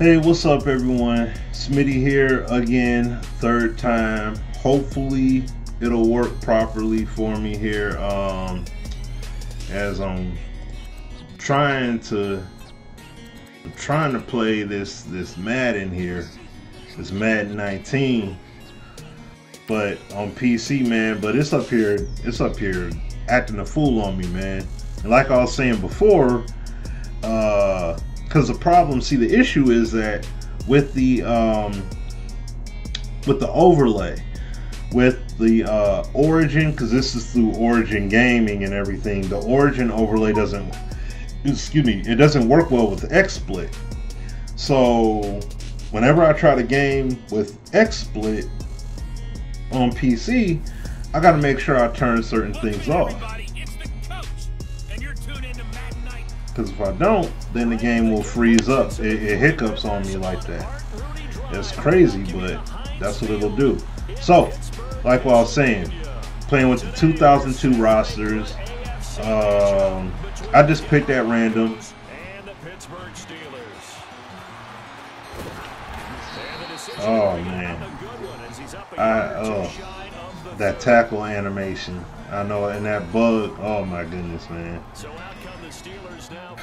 Hey, what's up everyone? Smitty here again, third time. Hopefully it'll work properly for me here as I'm trying to play this Madden here. This Madden 19. But on PC, man, but it's up here acting a fool on me, man. And like I was saying before, because the problem, see, the issue is that with the overlay, with the Origin, because this is through Origin Gaming and everything, the Origin overlay doesn't, it doesn't work well with XSplit. So whenever I try to game with XSplit on PC, I got to make sure I turn certain things off. Because if I don't, then the game will freeze up. It hiccups on me like that. That's crazy, but that's what it'll do. So, like what I was saying, playing with the 2002 rosters. I just picked at random. Oh man, that tackle animation. I know, and that bug. Oh my goodness, man.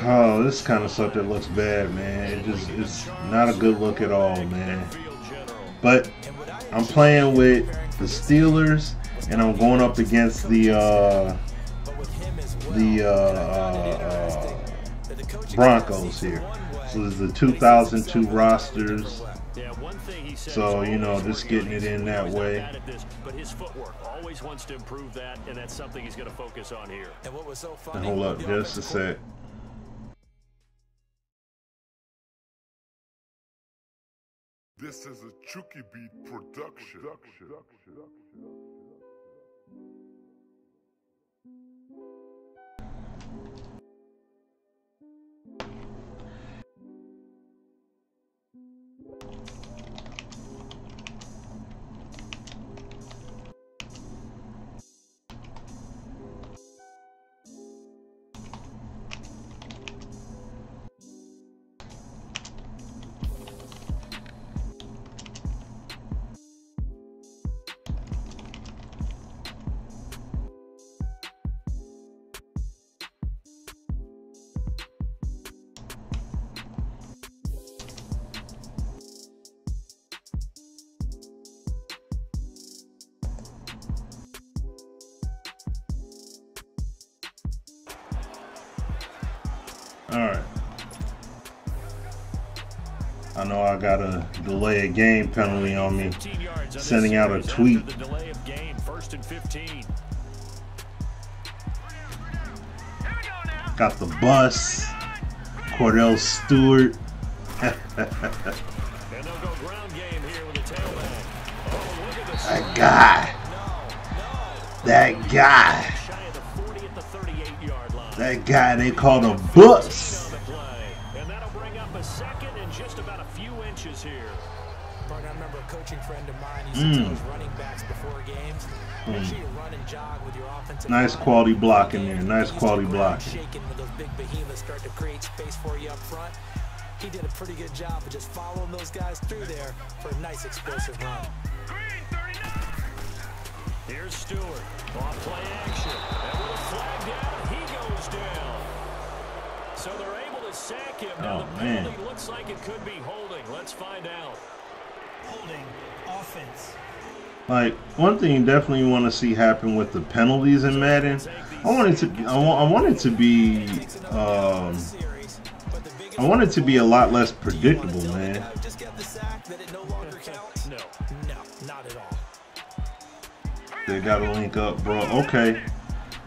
Oh, this kind of stuff that looks bad, man. It's not a good look at all, man. But I'm playing with the Steelers, and I'm going up against the Broncos here. So this is the 2002 rosters. So, you know, just getting it in that way. But his footwork always wants to improve that, and that's something he's going to focus on here. And hold up just a sec. This is a Chucky Beat production. Alright. I know I got a delay of game penalty on me. Sending out a tweet. Got the bus. Cordell Stewart. That guy. That guy they call the bus. And that'll bring up a second and just about a few inches here. I remember a coaching friend of mine used to tell his running backs before games, make sure you run and jog with your offensive nice line. quality block in there. Nice quality block. Shaking with those big behemoths start to create space for you up front. He did a pretty good job of just following those guys through there for a nice explosive run. Here's Stewart. Off play action. And with a flag down, he goes down. So they're able to sack him. Now the penalty looks like it could be holding. Let's find out. Holding offense. Like, one thing you definitely want to see happen with the penalties in Madden, I want it to be a lot less predictable, man. No, not at all. They gotta link up, bro. Okay.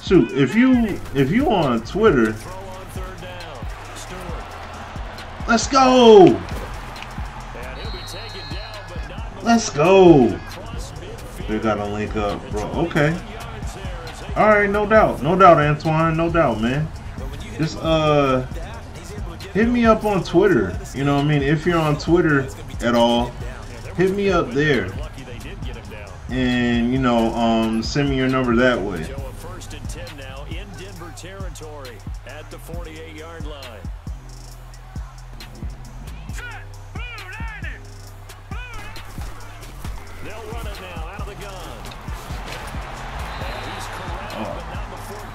Shoot, if you on Twitter, let's go. Let's go. They gotta link up, bro. Okay. All right, no doubt, Antoine, no doubt, man. Just hit me up on Twitter. You know what I mean? If you're on Twitter at all, hit me up there. And, you know, send me your number that way. So a 1st and 10 now in Denver territory at the 48-yard line.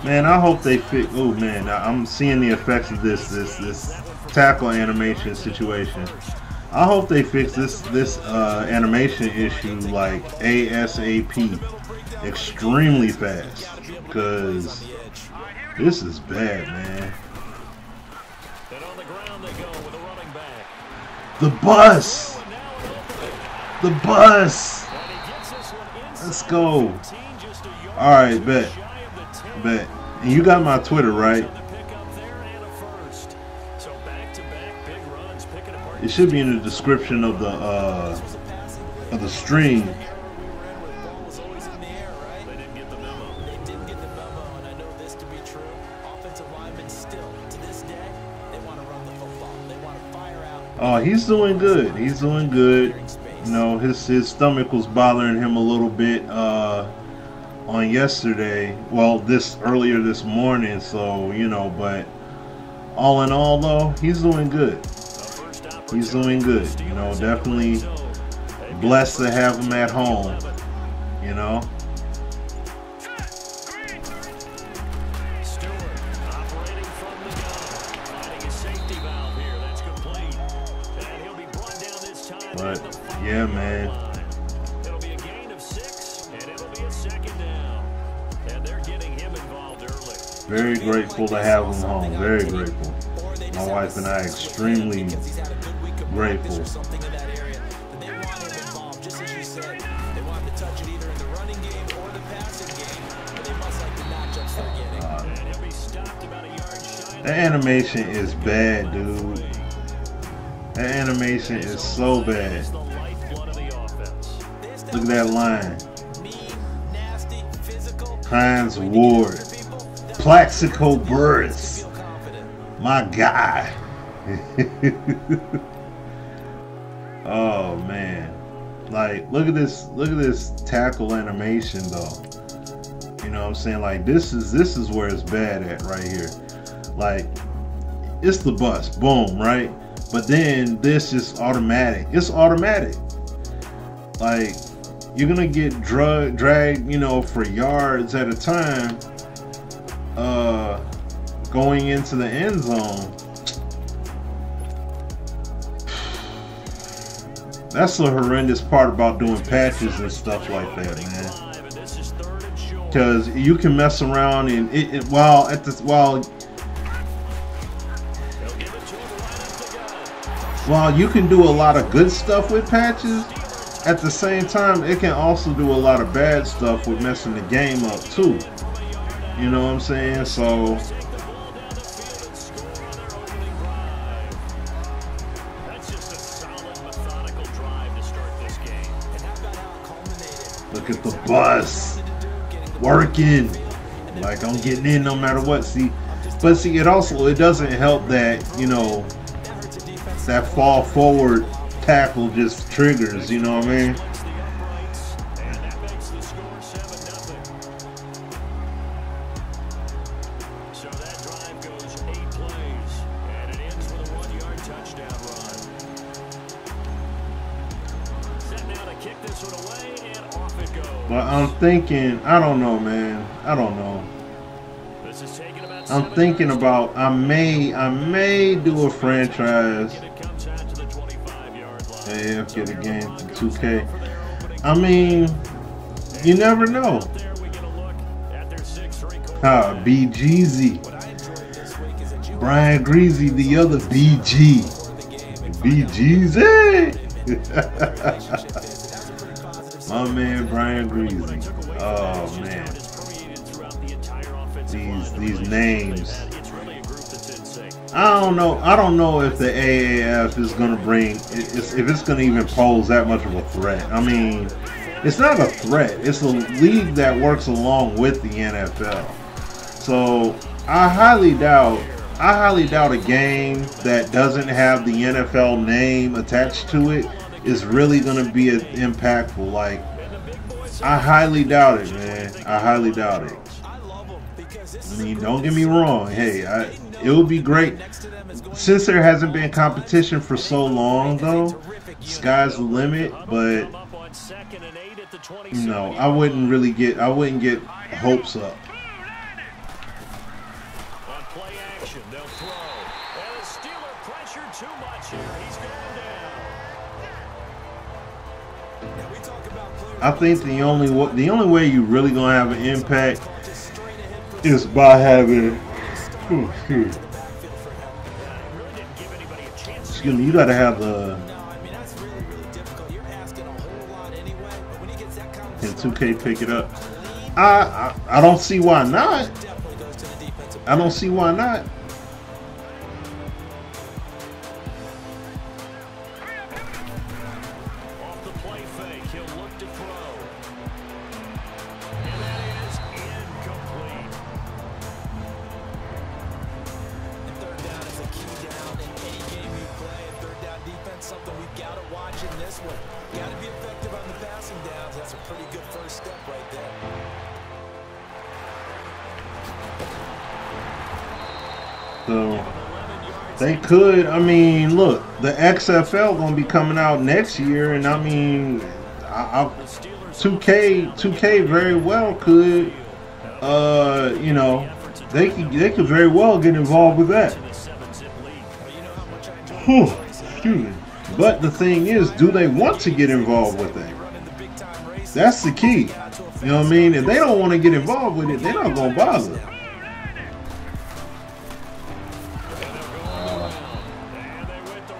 Man, I hope they fix. Oh man, I'm seeing the effects of this tackle animation situation. I hope they fix this animation issue like ASAP, extremely fast, because this is bad, man. The bus! The bus! Let's go. Alright, bet. And you got my Twitter, right? It should be in the description of the stream. Oh, he's doing good. He's doing good. You know, his stomach was bothering him a little bit on yesterday. Well, earlier this morning. So, you know, but all in all, though, he's doing good. He's doing good. You know, definitely blessed to have him at home. You know. But yeah, man. It'll be a gain of 6, and it'll be a second down. And they're getting him involved early. Very grateful to have him home. Very grateful. My wife and I extremely grateful. The animation is bad, dude. The animation is so bad. Look at that line. Hines Ward. Plaxico Burris. My guy. Oh man. Like, look at this tackle animation though. You know what I'm saying? Like, this is where it's bad at right here. Like, it's the bus, boom, right? But then this is automatic. It's automatic. Like, you're gonna get dragged, you know, for yards at a time, going into the end zone. That's the horrendous part about doing patches and stuff like that, man. Because you can mess around and while you can do a lot of good stuff with patches, at the same time, it can also do a lot of bad stuff with messing the game up too. You know what I'm saying? So look at the bus working. Like, I'm getting in no matter what. But see, it doesn't help that, you know, that fall forward tackle just triggers, you know what I mean? So that drive goes 8 plays, and it ends with a 1-yard touchdown run. Set now to kick this one away, and off it goes. But I'm thinking, I don't know, man. I don't know. This is taking about I'm thinking about I may do a franchise AFK the game for 2K. I mean, you never know. BGZ. Brian Greasy, the other BG. BGZ. My man Brian Greasy. Oh man. These names. I don't know if the AAF is gonna if it's gonna even pose that much of a threat. I mean, it's not a threat. It's a league that works along with the NFL. So I highly doubt a game that doesn't have the NFL name attached to it is really gonna be impactful. Like, I highly doubt it, man. I highly doubt it. I mean, don't get me wrong. Hey, it would be great. Since there hasn't been competition for so long, though, sky's the limit. But you know, I wouldn't get hopes up. pressured too much here. He's going down. Now we talk about players. I think the only way you really gonna have an impact is by having. Oh, excuse me. You gotta have the. Can 2K pick it up? I don't see why not. I don't see why not. Off the play fake, he'll look to throw. And that is incomplete. And third down is a key down in any game you play. And third down defense, something we've got to watch in this one. Got to be effective on the passing downs. That's a pretty good first step right there. So they could. I mean, look, the XFL gonna be coming out next year, and I mean, 2K very well could. You know, they could very well get involved with that. Excuse me. But the thing is, do they want to get involved with that? That's the key. You know what I mean? If they don't want to get involved with it, they're not gonna bother.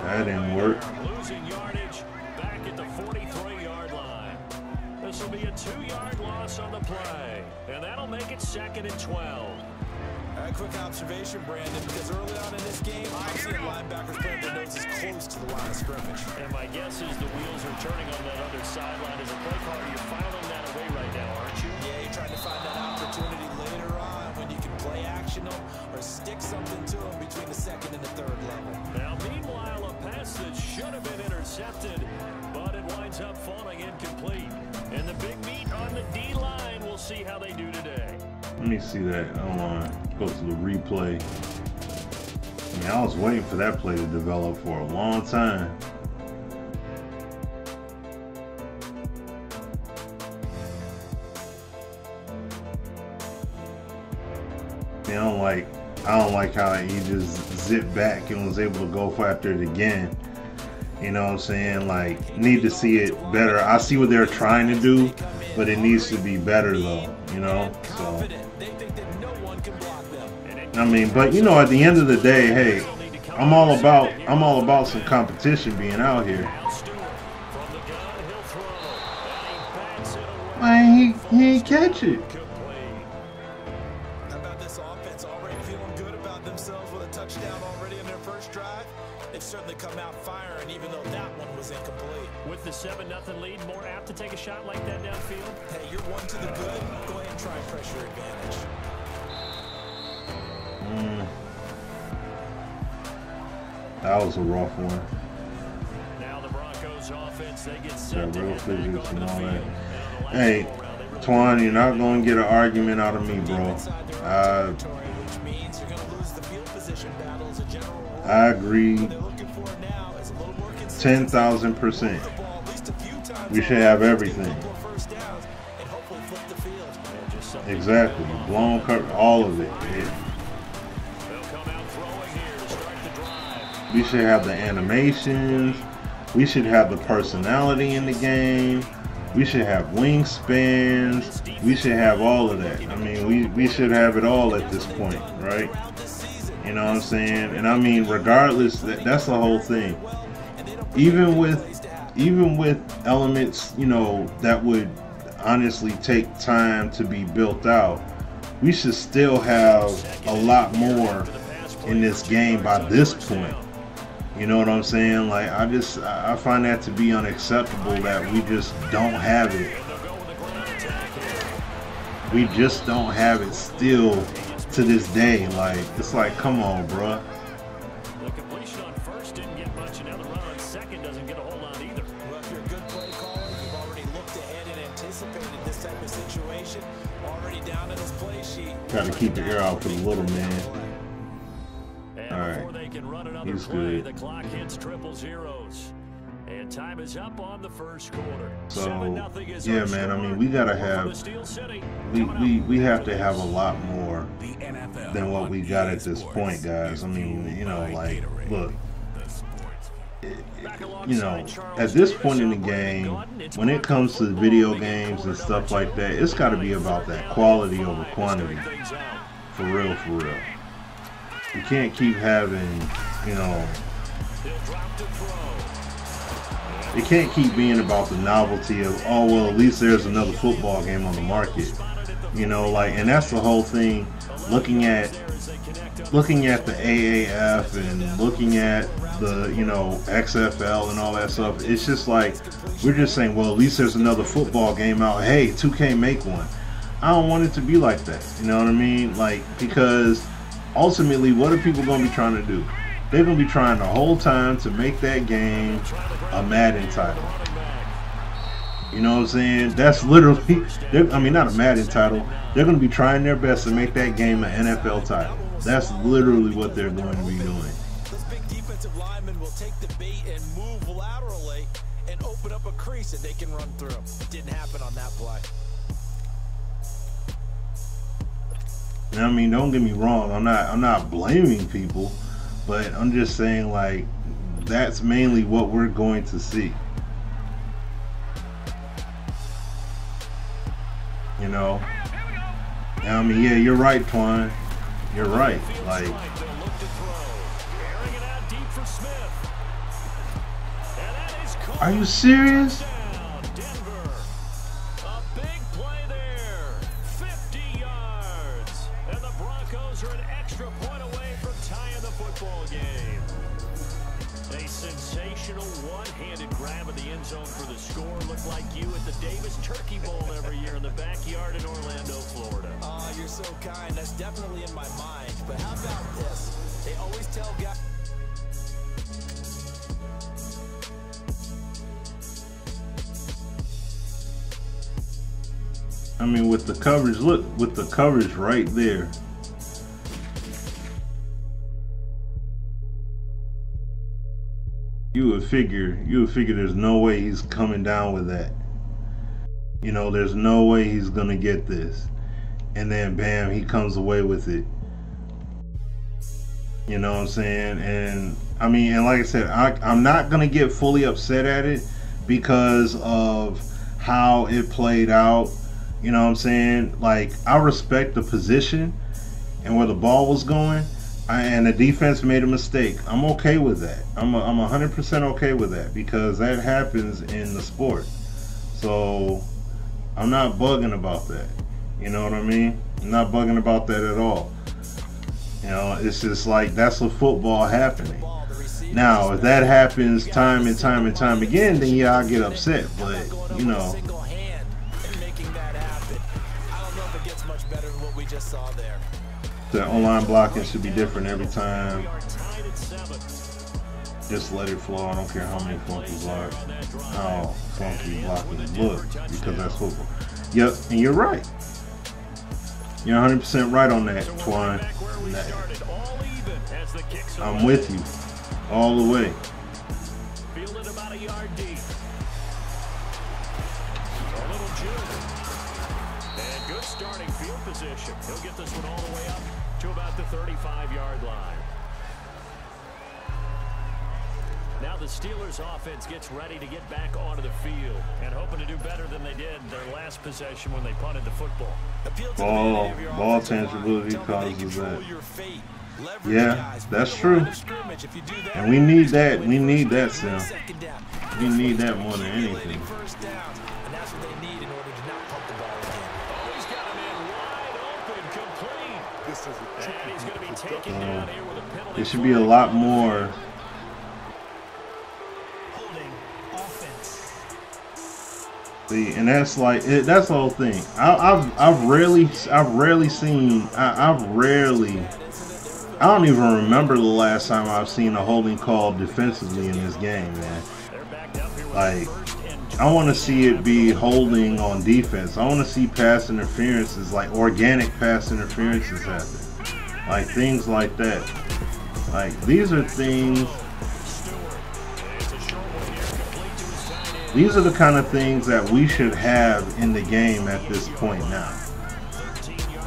That didn't work. Losing yardage back at the 43-yard line. This will be a 2-yard loss on the play, and that'll make it 2nd and 12. A quick observation, Brandon, because early on in this game, I'm seeing linebackers putting their noses close to the line of scrimmage. And my guess is the wheels are turning on that other sideline. As a play caller, you're filing that away right now, aren't you? Yeah, you're trying to find that opportunity later on when you can play action them or stick something to them between the 2nd and the 3rd level. Now, meanwhile, a pass that should have been intercepted, but it winds up falling incomplete. And the big meat on the D-line, we'll see how they do today. Let me see that. I want to go to the replay. I mean, I was waiting for that play to develop for a long time. I don't like how he just zipped back and was able to go after it again. You know what I'm saying? Like, need to see it better. I see what they're trying to do, but it needs to be better though. You know, so. I mean, but you know, at the end of the day, hey, I'm all about some competition being out here. Man, he ain't catch it. How about this offense already feeling good about themselves with a touchdown already in their first drive? They've certainly come out firing, even though that one was incomplete. With the 7-0 lead, more apt to take a shot like that downfield? Hey, you're one to the good. Go ahead and try and press your advantage. That was a rough one. Now the Broncos offense, they get set Got to real get physics back on and the all field. that. And Hey, Twan, you're not going to get an argument out of me, bro. Which means you're going to lose the field position battle as a general rule. I agree What they're looking for now is a little more consistency. 10,000%. The ball at least a few times We should have everything. more first downs and hopefully flip the field. Exactly. Blown cover, all of it. Yeah. They'll come out throwing here to start the drive. We should have the animations. We should have the personality in the game. We should have wingspans. We should have all of that. I mean, we should have it all at this point, right? You know what I'm saying? And I mean, regardless, that's the whole thing. Even with elements, you know, that would honestly take time to be built out, we should still have a lot more in this game by this point. You know what I'm saying? Like, I find that to be unacceptable that we just don't have it. We just don't have it still to this day. Like, it's like, come on, bruh. The completion on first didn't get much, and now the run on second doesn't get a whole lot either. Well, if you're a good play caller, you've already looked ahead and anticipated this type of situation. Already down in his play sheet. Gotta keep the air out for the little man. And All right. before they can run another He's play, good. the clock hits 0-0s. And time is up on the first quarter. So, 7-0 is yeah, our man, I score. mean, we gotta For the have, Steel City, we have to have a lot more The NFL than what we got at this Sports point, guys. I mean, you know, like, look, you know, at this point in the game, when it comes to video games and stuff like that, it's got to be about that quality over quantity. For real, for real. You can't keep having, you know, it can't keep being about the novelty of, oh, well, at least there's another football game on the market. You know, like, and that's the whole thing, looking at the AAF and looking at the, you know, XFL and all that stuff. It's just like, we're just saying, well, at least there's another football game out. Hey, 2K, make one. I don't want it to be like that. You know what I mean? Like, because ultimately, what are people going to be trying to do? They're going to be trying the whole time to make that game a Madden title. You know what I'm saying? That's literally, I mean, not a Madden title. They're going to be trying their best to make that game an NFL title. That's literally what they're going to be doing. This big defensive lineman will take the bait and move laterally and open up a crease that they can run through. Didn't happen on that play. Now, I mean, don't get me wrong. I'm not blaming people, but I'm just saying, like, that's mainly what we're going to see. You know? I mean, yeah, you're right, Twine. You're right. Like, are you serious? A big play there. 50 yards. And the Broncos are an extra point away from tying the football game. A sensational one-handed grab of the end zone for the score. Looked like you at the Davis Turkey Bowl every year in the backyard in Orlando, Florida. Oh, you're so kind. That's definitely in my mind. But how about this? They always tell guys. I mean, with the coverage, look, with the coverage right there. You would figure there's no way he's coming down with that. You know, there's no way he's gonna get this. And then bam, he comes away with it. You know what I'm saying? And I mean, and like I said, I'm not gonna get fully upset at it because of how it played out. You know what I'm saying? Like, I respect the position and where the ball was going, and the defense made a mistake. I'm okay with that. I'm 100% okay with that because that happens in the sport. So I'm not bugging about that. You know what I mean? I'm not bugging about that at all. You know, it's just like, that's a football happening. Now, if that happens time and time and time again, then yeah, I get upset. But, you know, the online blocking should be different every time. Just let it flow. I don't care how many funky blocks, how funky blocking look, because that's football. Yep, and you're right. You're 100% right on that, Twine. I'm with you all the way. Fielded about a yard deep. A little juke. And good starting field position. He'll get this one all the way up to about the 35-yard line. Now the Steelers offense gets ready to get back onto the field and hoping to do better than they did their last possession when they punted the football. Ball tangibility causes that. Yeah, that's true. And we need that. We need that, Sim. We need that more than anything. It should be a lot more. See, and that's like that's the whole thing. I've rarely seen. I don't even remember the last time I've seen a holding call defensively in this game, man. Like, I want to see it be holding on defense. I want to see pass interferences, like organic pass interferences happen, like things like that. Like, these are things. These are the kind of things that we should have in the game at this point now.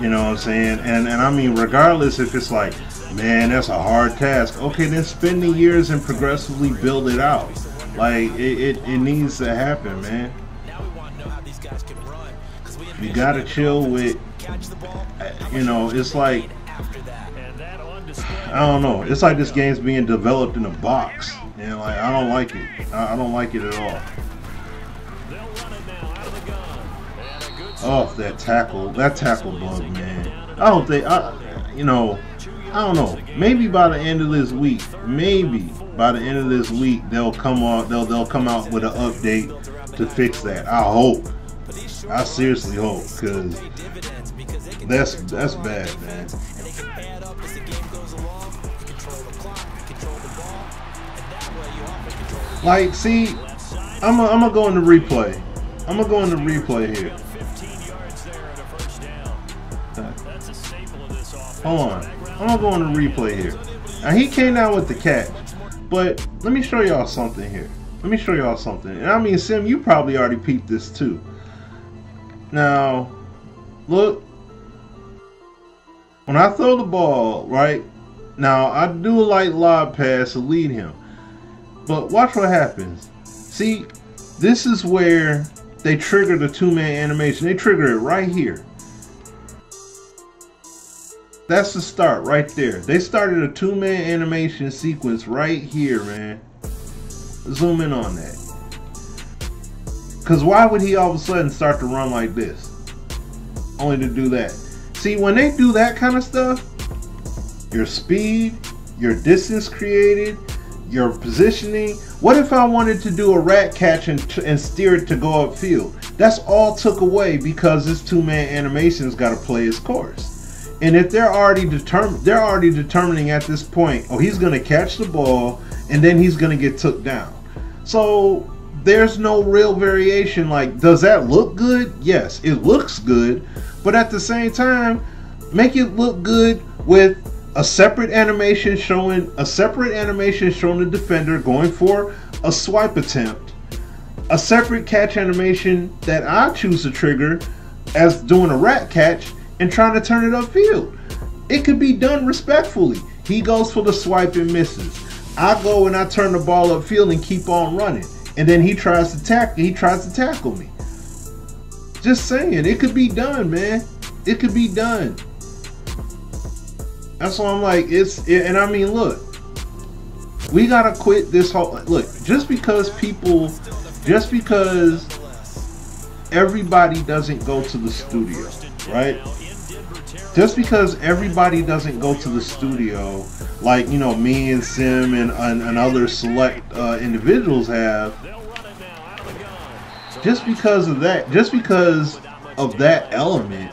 You know what I'm saying? And I mean, regardless if it's like, man, that's a hard task. Okay, then spend the years and progressively build it out. Like it needs to happen, man. You gotta chill with, you know, it's like, I don't know, it's like this game's being developed in a box, and like I don't like it. I don't like it at all. Oh, that tackle bug, man. I don't think, you know, I don't know. Maybe by the end of this week, they'll come out with an update to fix that. I hope. I seriously hope, because that's bad, man. Like, see, I'm gonna go into replay. I'm gonna go into replay here. Hold on. I'm gonna go into replay here. Now, he came down with the catch, but let me show y'all something here. Let me show y'all something. And I mean, Sim, you probably already peeped this too. Now, look. When I throw the ball, right? Now, I do a light lob pass to lead him. But watch what happens. See, this is where they trigger the two-man animation. They trigger it right here. That's the start right there. They started a two-man animation sequence right here, man. Zoom in on that. Because why would he all of a sudden start to run like this? Only to do that. See, when they do that kind of stuff, your speed, your distance created, your positioning. What if I wanted to do a rat catch and steer it to go upfield? That's all took away because this two-man animation's got to play its course. And if they're already determining at this point, oh, he's going to catch the ball and then he's going to get took down. So there's no real variation. Like, does that look good? Yes, it looks good. But at the same time, make it look good with a separate animation showing the defender going for a swipe attempt, a separate catch animation that I choose to trigger as doing a rat catch and trying to turn it upfield. It could be done respectfully. He goes for the swipe and misses. I go and I turn the ball upfield and keep on running, and then he tries to tackle me. Just saying, it could be done, man. It could be done. That's why I'm like, and I mean, look, we gotta quit this whole, look, just because everybody doesn't go to the studio, right? Just because everybody doesn't go to the studio, like, you know, me and Sim and other select individuals have, just because of that element,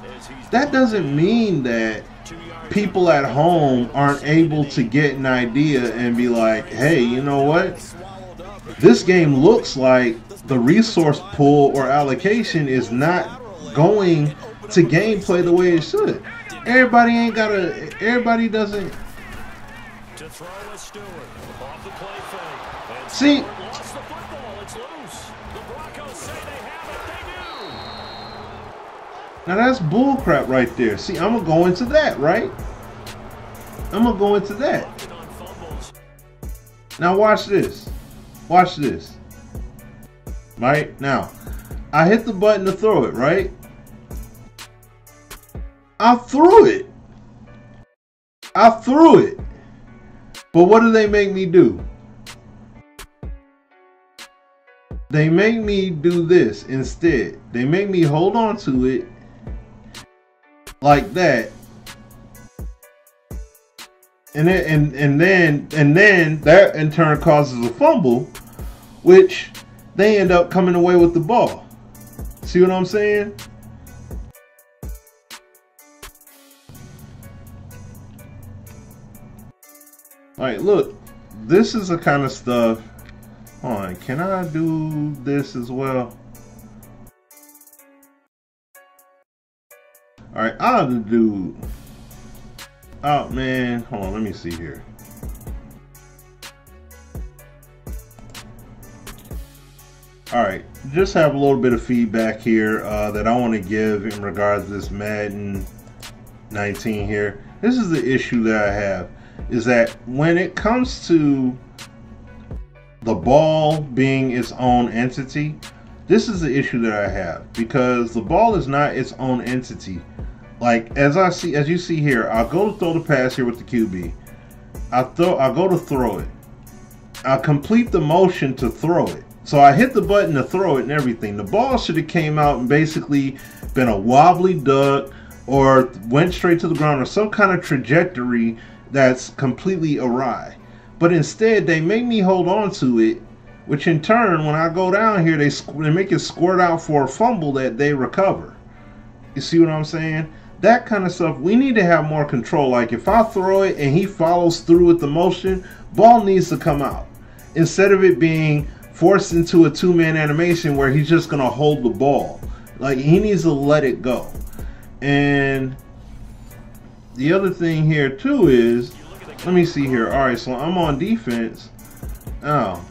that doesn't mean that people at home aren't able to get an idea and be like, hey, you know what? This game looks like the resource pool or allocation is not going to gameplay the way it should. Everybody doesn't. See, now that's bullcrap right there. See, I'm going to go into that, right? I'm going to go into that. Now watch this. Watch this. Right? Now, I hit the button to throw it, right? I threw it. But what do they make me do? They make me do this instead. They make me hold on to it like that, and then that in turn causes a fumble, which they end up coming away with the ball. See what I'm saying? Alright, look, this is the kind of stuff. Hold on, can I do this as well? Alright, I'll do. Oh man, hold on, let me see here. Alright, just have a little bit of feedback here that I want to give in regards to this Madden 19 here. This is the issue that I have, is that when it comes to the ball being its own entity, this is the issue that I have, because the ball is not its own entity. Like as you see here, I'll go to throw the pass here with the QB. I'll go to throw it. I'll complete the motion to throw it. So I hit the button to throw it and everything. The ball should have came out and basically been a wobbly duck or went straight to the ground or some kind of trajectory that's completely awry. But instead, they make me hold on to it, which in turn, when I go down here, they make it squirt out for a fumble that they recover. You see what I'm saying? That kind of stuff, we need to have more control. Like if I throw it and he follows through with the motion, ball needs to come out. Instead of it being forced into a two-man animation where he's just going to hold the ball. Like he needs to let it go. And the other thing here too is, let me see here. All right, so I'm on defense. Oh,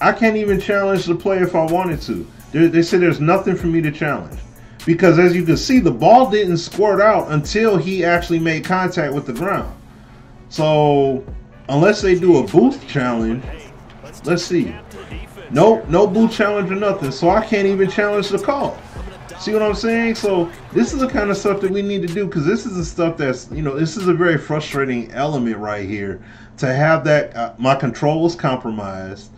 I can't even challenge the play if I wanted to. They say there's nothing for me to challenge. Because as you can see, the ball didn't squirt out until he actually made contact with the ground. So unless they do a booth challenge, let's see. Nope, no booth challenge or nothing. So I can't even challenge the call. See what I'm saying? So this is the kind of stuff that we need to do, because this is the stuff that's, you know, this is a very frustrating element right here. To have that, my control was compromised.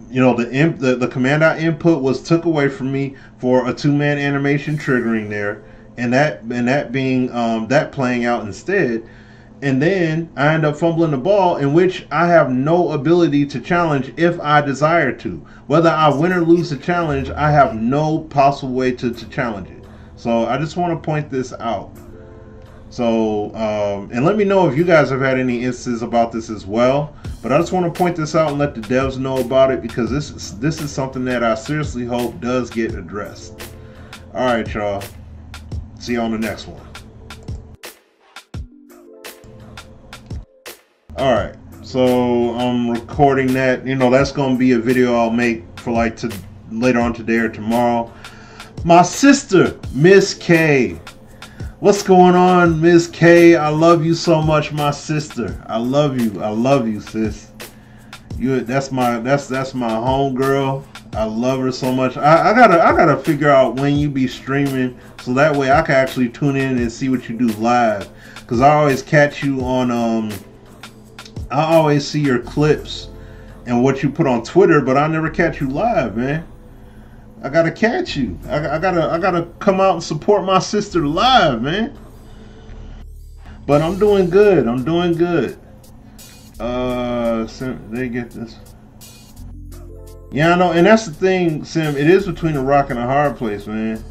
You know, the command I input was took away from me for a two-man animation triggering there, and that being that playing out instead. And then I end up fumbling the ball, in which I have no ability to challenge if I desire to. Whether I win or lose the challenge, I have no possible way to challenge it. So I just want to point this out. So, and let me know if you guys have had any instances about this as well. But I just want to point this out and let the devs know about it, because this is something that I seriously hope does get addressed. All right, y'all. See you on the next one. All right, so I'm recording that. You know, that's going to be a video I'll make for like later on today or tomorrow. My sister, Miss K. What's going on, Miss K? I love you so much, my sister. I love you, sis. That's my homegirl. I love her so much. I gotta figure out when you be streaming, so that way I can actually tune in and see what you do live. Cause I always catch you on I always see your clips and what you put on Twitter, but I never catch you live, man. I gotta catch you. I gotta come out and support my sister live, man. But I'm doing good. I'm doing good. They get this. Yeah, I know, and that's the thing, Sim. It is between a rock and a hard place, man.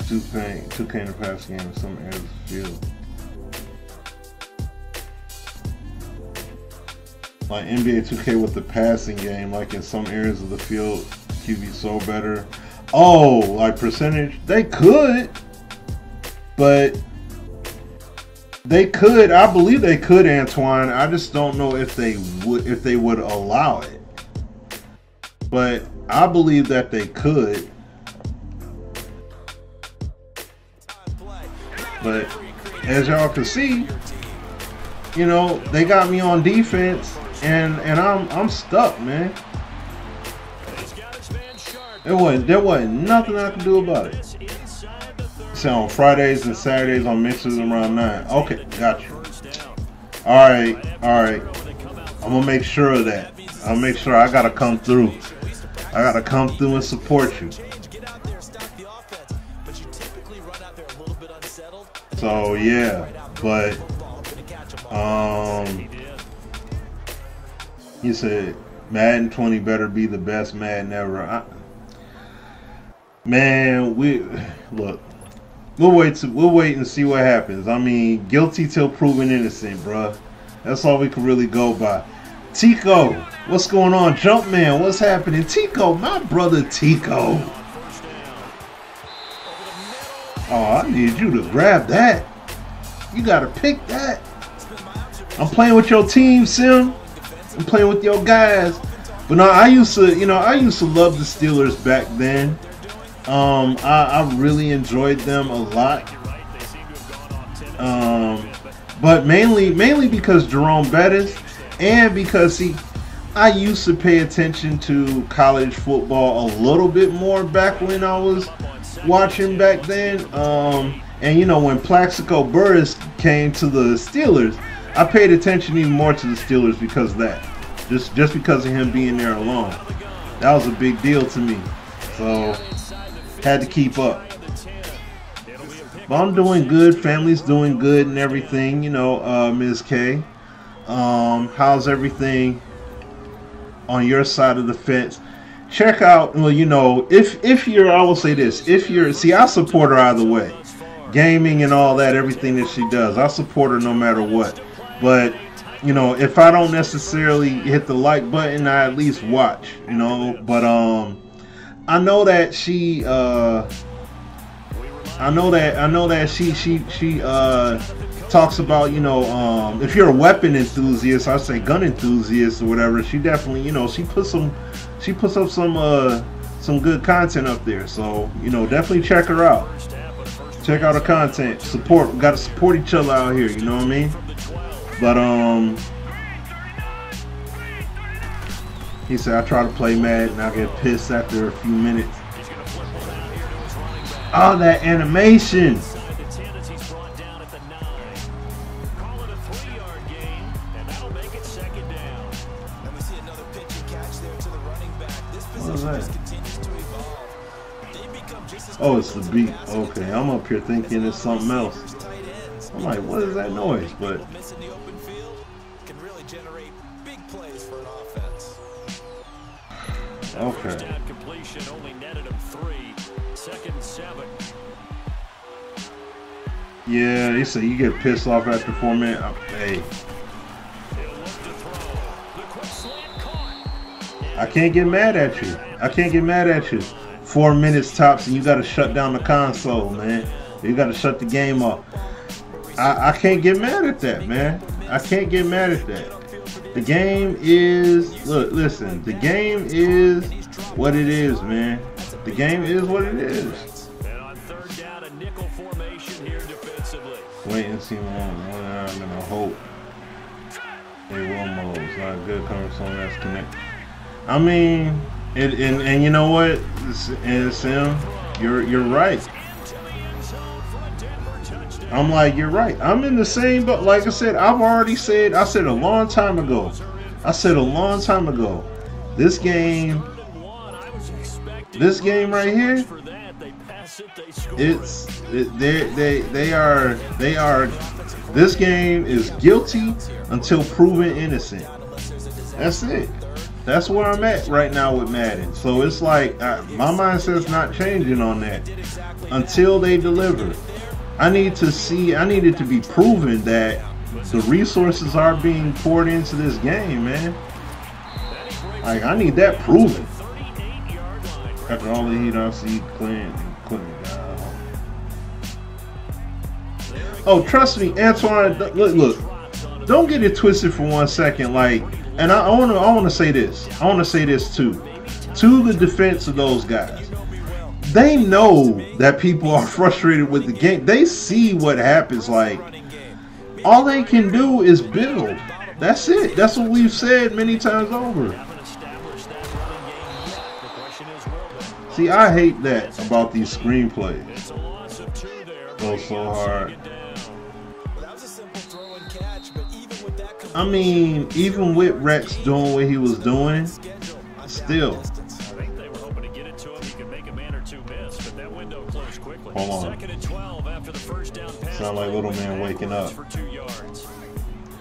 2K in the past game in some areas of the field. Like NBA 2K with the passing game, like in some areas of the field, QB so better. Oh, like percentage? They could, but they could. I believe they could, Antoine. I just don't know if they would allow it. But I believe that they could. But as y'all can see, you know, they got me on defense. And I'm stuck, man. There wasn't nothing I could do about it. So on Fridays and Saturdays on mixers around 9. Okay, got you. All right. I'm gonna make sure of that. I'll make sure I gotta come through. I gotta come through and support you. So yeah, but he said Madden 20 better be the best Madden ever. Man, we'll wait and see what happens. I mean, guilty till proven innocent, bruh. That's all we can really go by. Tico, what's going on? Jumpman, what's happening? Tico, my brother Tico. Oh, I need you to grab that. You gotta pick that. I'm playing with your team, Sim. I'm playing with your guys. But no, I used to love the Steelers back then. I really enjoyed them a lot. But mainly because Jerome Bettis, And because, see, I used to pay attention to college football a little bit more back when I was watching back then. And, you know, when Plaxico Burress came to the Steelers, I paid attention even more to the Steelers because of that. Just because of him being there alone. That was a big deal to me. So, had to keep up. But I'm doing good. Family's doing good and everything. You know, Ms. K. How's everything on your side of the fence? Check out, well, you know, if you're, I will say this, if you're, see, I support her either way. Gaming and all that, everything that she does, I support her no matter what. But, you know, if I don't necessarily hit the like button, I at least watch, you know. But I know that she she talks about, you know, if you're a weapon enthusiast, I say gun enthusiast or whatever, she definitely, you know, she puts up some good content up there. So, you know, definitely check her out. Check out her content. Support, gotta support each other out here, you know what I mean? But he said, I try to play Madden and I get pissed after a few minutes. Oh, that animation. What is that? Oh, it's the beat. Okay, I'm up here thinking it's something else. I'm like, what is that noise? But okay. Yeah, they say you get pissed off after 4 minutes. Hey, I can't get mad at you. I can't get mad at you. 4 minutes tops, and you got to shut down the console, man. You got to shut the game off. I can't get mad at that, man. I can't get mad at that. The game is, look, listen, the game is what it is, man. The game is what it is. Wait and see one. I'm gonna hope. Hey, Wilmo, it's not good coming from someone that's connected. I mean, and you know what? And Sim, you're right. I'm like, you're right. I'm in the same, but like I said, I've already said, I said a long time ago. This game right here, they are, this game is guilty until proven innocent. That's it. That's where I'm at right now with Madden. So it's like, my mindset's not changing on that until they deliver. I need it to be proven that the resources are being poured into this game, man. Like, I need that proven. After all the heat I see, Clinton. Oh, trust me, Antoine. Look. Don't get it twisted for 1 second. Like, and I want to say this. I want to say this too, to the defense of those guys. They know that people are frustrated with the game. They see what happens. Like, all they can do is build. That's it. That's what we've said many times over. See, I hate that about these screenplays. Go so hard. I mean, even with Rex doing what he was doing, still. Hold on. Sound like little man waking up.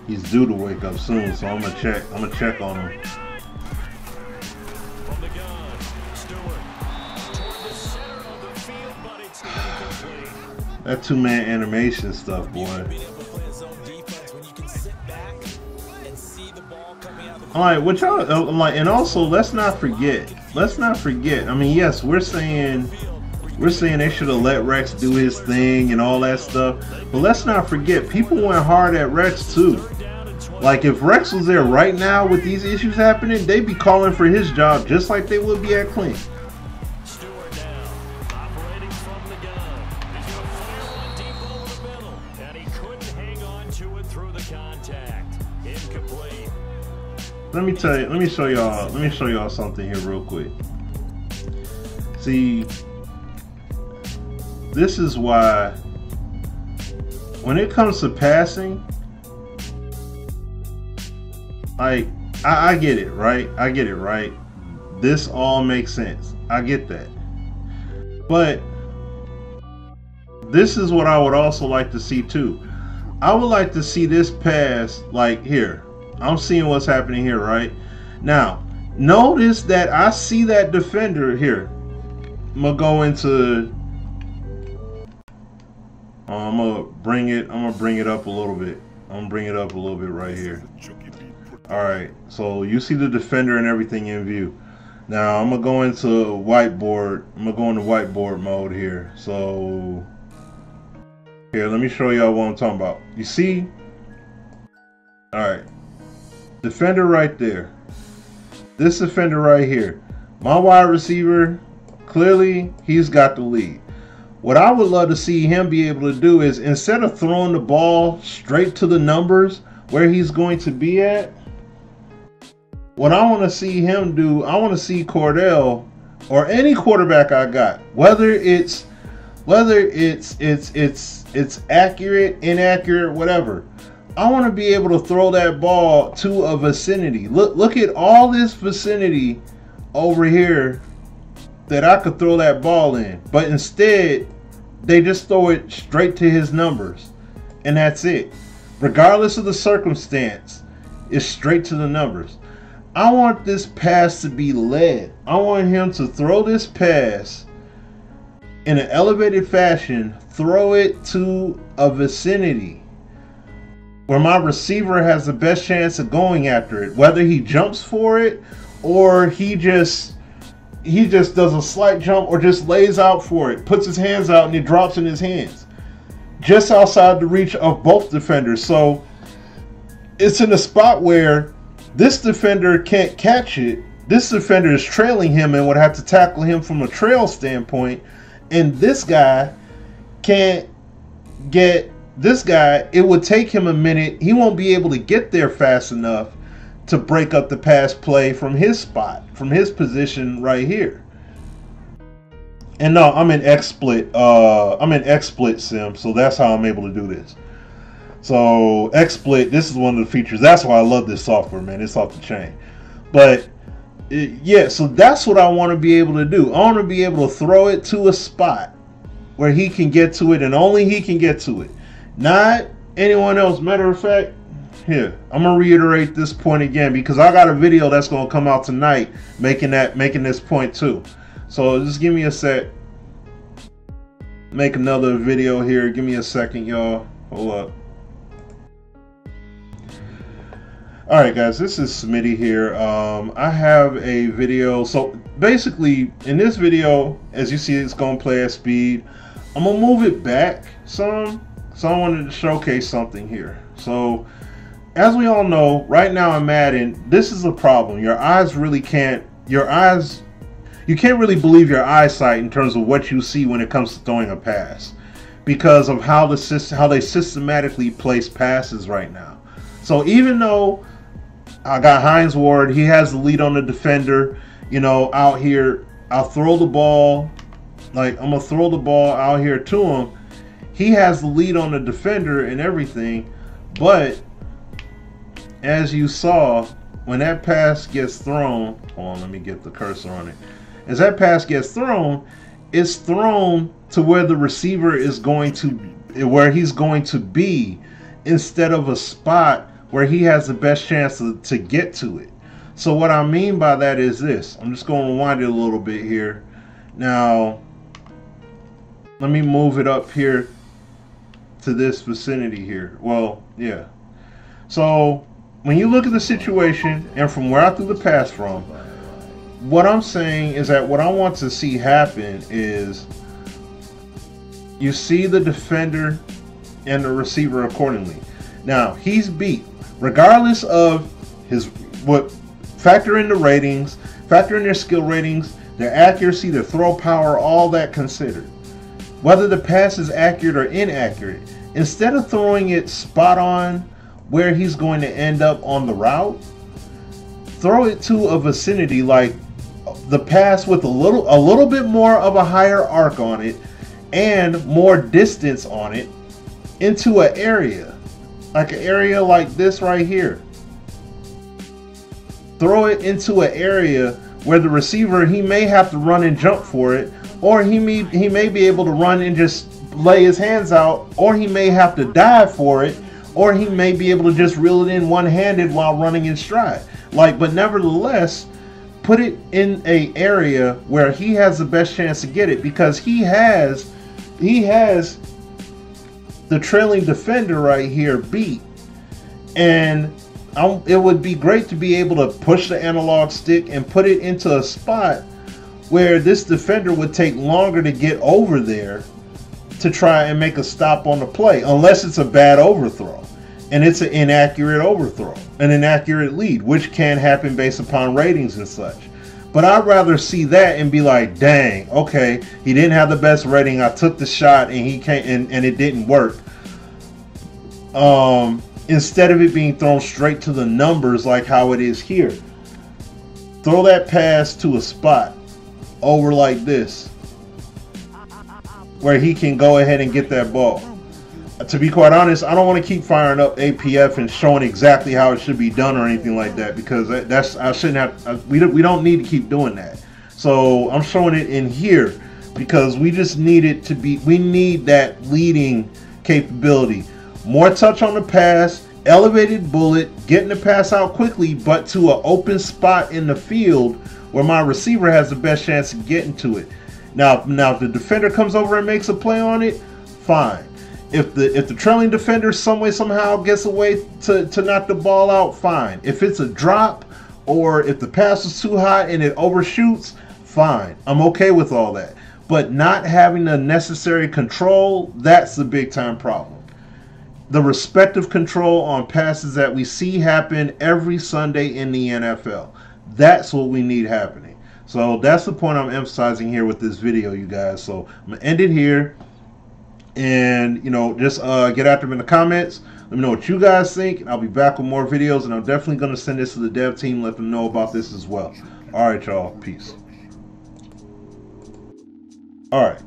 He's due to wake up soon, so I'm gonna check on him. That two-man animation stuff, boy. All right, what y'all like, and also let's not forget. I mean, yes, we're saying they should have let Rex do his thing and all that stuff, but let's not forget, people went hard at Rex too. Like, if Rex was there right now with these issues happening, they'd be calling for his job just like they would be at Clint. let me show y'all something here real quick. See, this is why when it comes to passing, like, I get it, right? I get it, right? This all makes sense. I get that. But this is what I would also like to see too. I would like to see this pass, like here. I'm seeing what's happening here, right? Now, notice that I see that defender here. I'm gonna go into I'm gonna bring it up a little bit. I'm gonna bring it up a little bit right here. Alright, so you see the defender and everything in view. Now I'm gonna go into whiteboard. I'm gonna go into whiteboard mode here. So here, let me show y'all what I'm talking about. You see? Alright. Defender right there. This defender right here. My wide receiver, clearly he's got the lead. What I would love to see him be able to do is, instead of throwing the ball straight to the numbers where he's going to be at, what I want to see him do, I want to see Cordell or any quarterback I got, whether it's accurate, inaccurate, whatever. I want to be able to throw that ball to a vicinity. Look at all this vicinity over here that I could throw that ball in, but instead they just throw it straight to his numbers, and that's it. Regardless of the circumstance, it's straight to the numbers. I want this pass to be led. I want him to throw this pass in an elevated fashion, throw it to a vicinity where my receiver has the best chance of going after it, whether he jumps for it or he just does a slight jump or just lays out for it, puts his hands out and it drops in his hands, just outside the reach of both defenders. So it's in a spot where this defender can't catch it. This defender is trailing him and would have to tackle him from a trail standpoint. And this guy can't get this guy. It would take him a minute. He won't be able to get there fast enough to break up the pass play from his spot, from his position right here. And no, I'm in XSplit. I'm in XSplit sim, so that's how I'm able to do this. So XSplit, this is one of the features. That's why I love this software, man. It's off the chain. But yeah, so that's what I want to be able to do. I want to be able to throw it to a spot where he can get to it, and only he can get to it, not anyone else. Matter of fact, here, I'm gonna reiterate this point again because I got a video that's gonna come out tonight making this point too. So just give me a sec. Make another video here. Give me a second, y'all. Hold up. Alright guys, this is Smitty here. I have a video. So basically in this video, as you see, it's gonna play at speed. I'm gonna move it back some. So I wanted to showcase something here. So as we all know, right now in Madden, this is a problem. You can't really believe your eyesight in terms of what you see when it comes to throwing a pass, because of how they systematically place passes right now. So even though I got Hines Ward, he has the lead on the defender, you know, out here, I'll throw the ball, like I'm gonna throw the ball out here to him. He has the lead on the defender and everything, but as you saw, when that pass gets thrown, hold on, let me get the cursor on it. As that pass gets thrown, it's thrown to where the receiver is going to, where he's going to be, instead of a spot where he has the best chance to get to it. So what I mean by that is this. I'm just going to rewind it a little bit here. Now, let me move it up here to this vicinity here. Well, yeah. So when you look at the situation and from where I threw the pass from, what I'm saying is that what I want to see happen is you see the defender and the receiver accordingly. Now, he's beat. Regardless of factor in the ratings, factor in their skill ratings, their accuracy, their throw power, all that considered. Whether the pass is accurate or inaccurate, instead of throwing it spot on where he's going to end up on the route, throw it to a vicinity like the pass with a little bit more of a higher arc on it and more distance on it into an area like this right here. Throw it into an area where the receiver, he may have to run and jump for it, or he may be able to run and just lay his hands out, or he may have to dive for it, or he may be able to just reel it in one-handed while running in stride. But nevertheless, put it in a area where he has the best chance to get it, because he has the trailing defender right here beat. And it would be great to be able to push the analog stick and put it into a spot where this defender would take longer to get over there to try and make a stop on the play, unless it's a bad overthrow and it's an inaccurate overthrow, an inaccurate lead, which can happen based upon ratings and such. But I'd rather see that and be like, dang, okay, he didn't have the best rating, I took the shot and he can't, and it didn't work. Instead of it being thrown straight to the numbers like how it is here. Throw that pass to a spot over like this, where he can go ahead and get that ball. To be quite honest, I don't want to keep firing up APF and showing exactly how it should be done or anything like that, because we don't need to keep doing that. So I'm showing it in here because we just need it to be, we need that leading capability. More touch on the pass, elevated bullet, getting the pass out quickly, but to an open spot in the field where my receiver has the best chance of getting to it. Now if the defender comes over and makes a play on it, fine. If the trailing defender somehow gets away to knock the ball out, fine. If it's a drop or if the pass is too high and it overshoots, fine. I'm okay with all that. But not having the necessary control, that's the big time problem. The respective control on passes that we see happen every Sunday in the NFL. That's what we need happening. So that's the point I'm emphasizing here with this video, you guys. So I'm going to end it here. And, just get after them in the comments. Let me know what you guys think. And I'll be back with more videos. And I'm definitely going to send this to the dev team, let them know about this as well. All right, y'all. Peace. All right.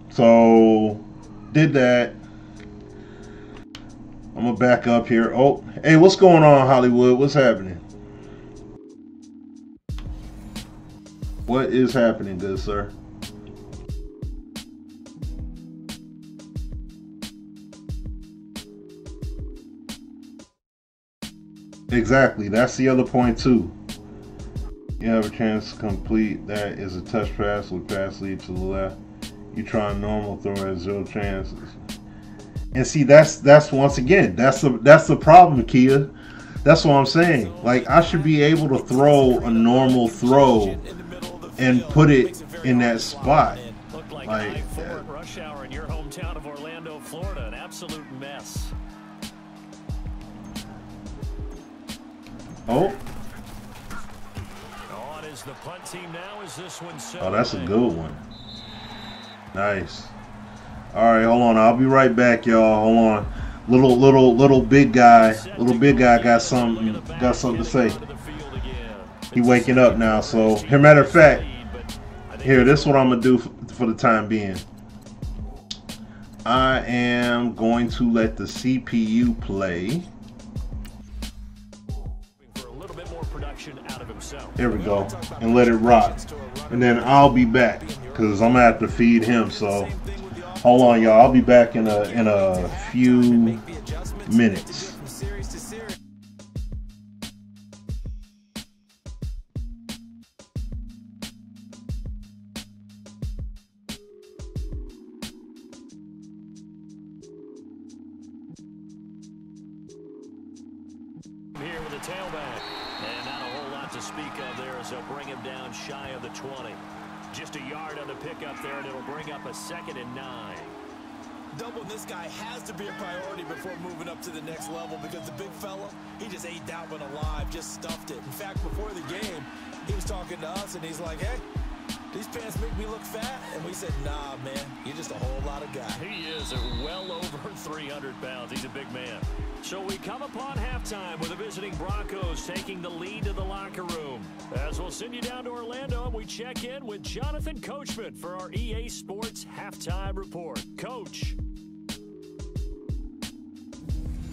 So, did that. I'm going to back up here. Oh, hey, what's going on, Hollywood? What's happening? What is happening, good sir? Exactly. That's the other point, too. You have a chance to complete that is a touch pass with pass lead to the left. You try a normal throw at 0 chances. And see, that's once again, that's the problem, Kia. That's what I'm saying. Like, I should be able to throw a normal throw and put it in that spot. Like rush hour in your hometown of Orlando, Florida, an absolute mess. Oh. On is the punt team now. Is this one so? Oh, that's a good one. Nice. All right, hold on. I'll be right back, y'all. Hold on. Little big guy got something to say. He waking up now. So, here, matter of fact, here, this is what I'm gonna do for the time being. I am going to let the CPU play. There we go, and let it rock, and then I'll be back because I'm gonna have to feed him. So hold on, y'all. I'll be back in a few minutes. Here with the tailback. And not a whole lot to speak of there as they'll bring him down shy of the 20. Just a yard on the pickup there, and it'll bring up a 2nd and 9. Doubling this guy has to be a priority before moving up to the next level, because the big fella, he just ate that one alive, just stuffed it. In fact, before the game, he was talking to us, and he's like, hey, these pants make me look fat. And we said, nah, man, you're just a whole lot of guy. He is well over 300 pounds. He's a big man. So we come upon halftime with the visiting Broncos taking the lead to the locker room. As we'll send you down to Orlando, and we check in with Jonathan Coachman for our EA Sports Halftime Report. Coach.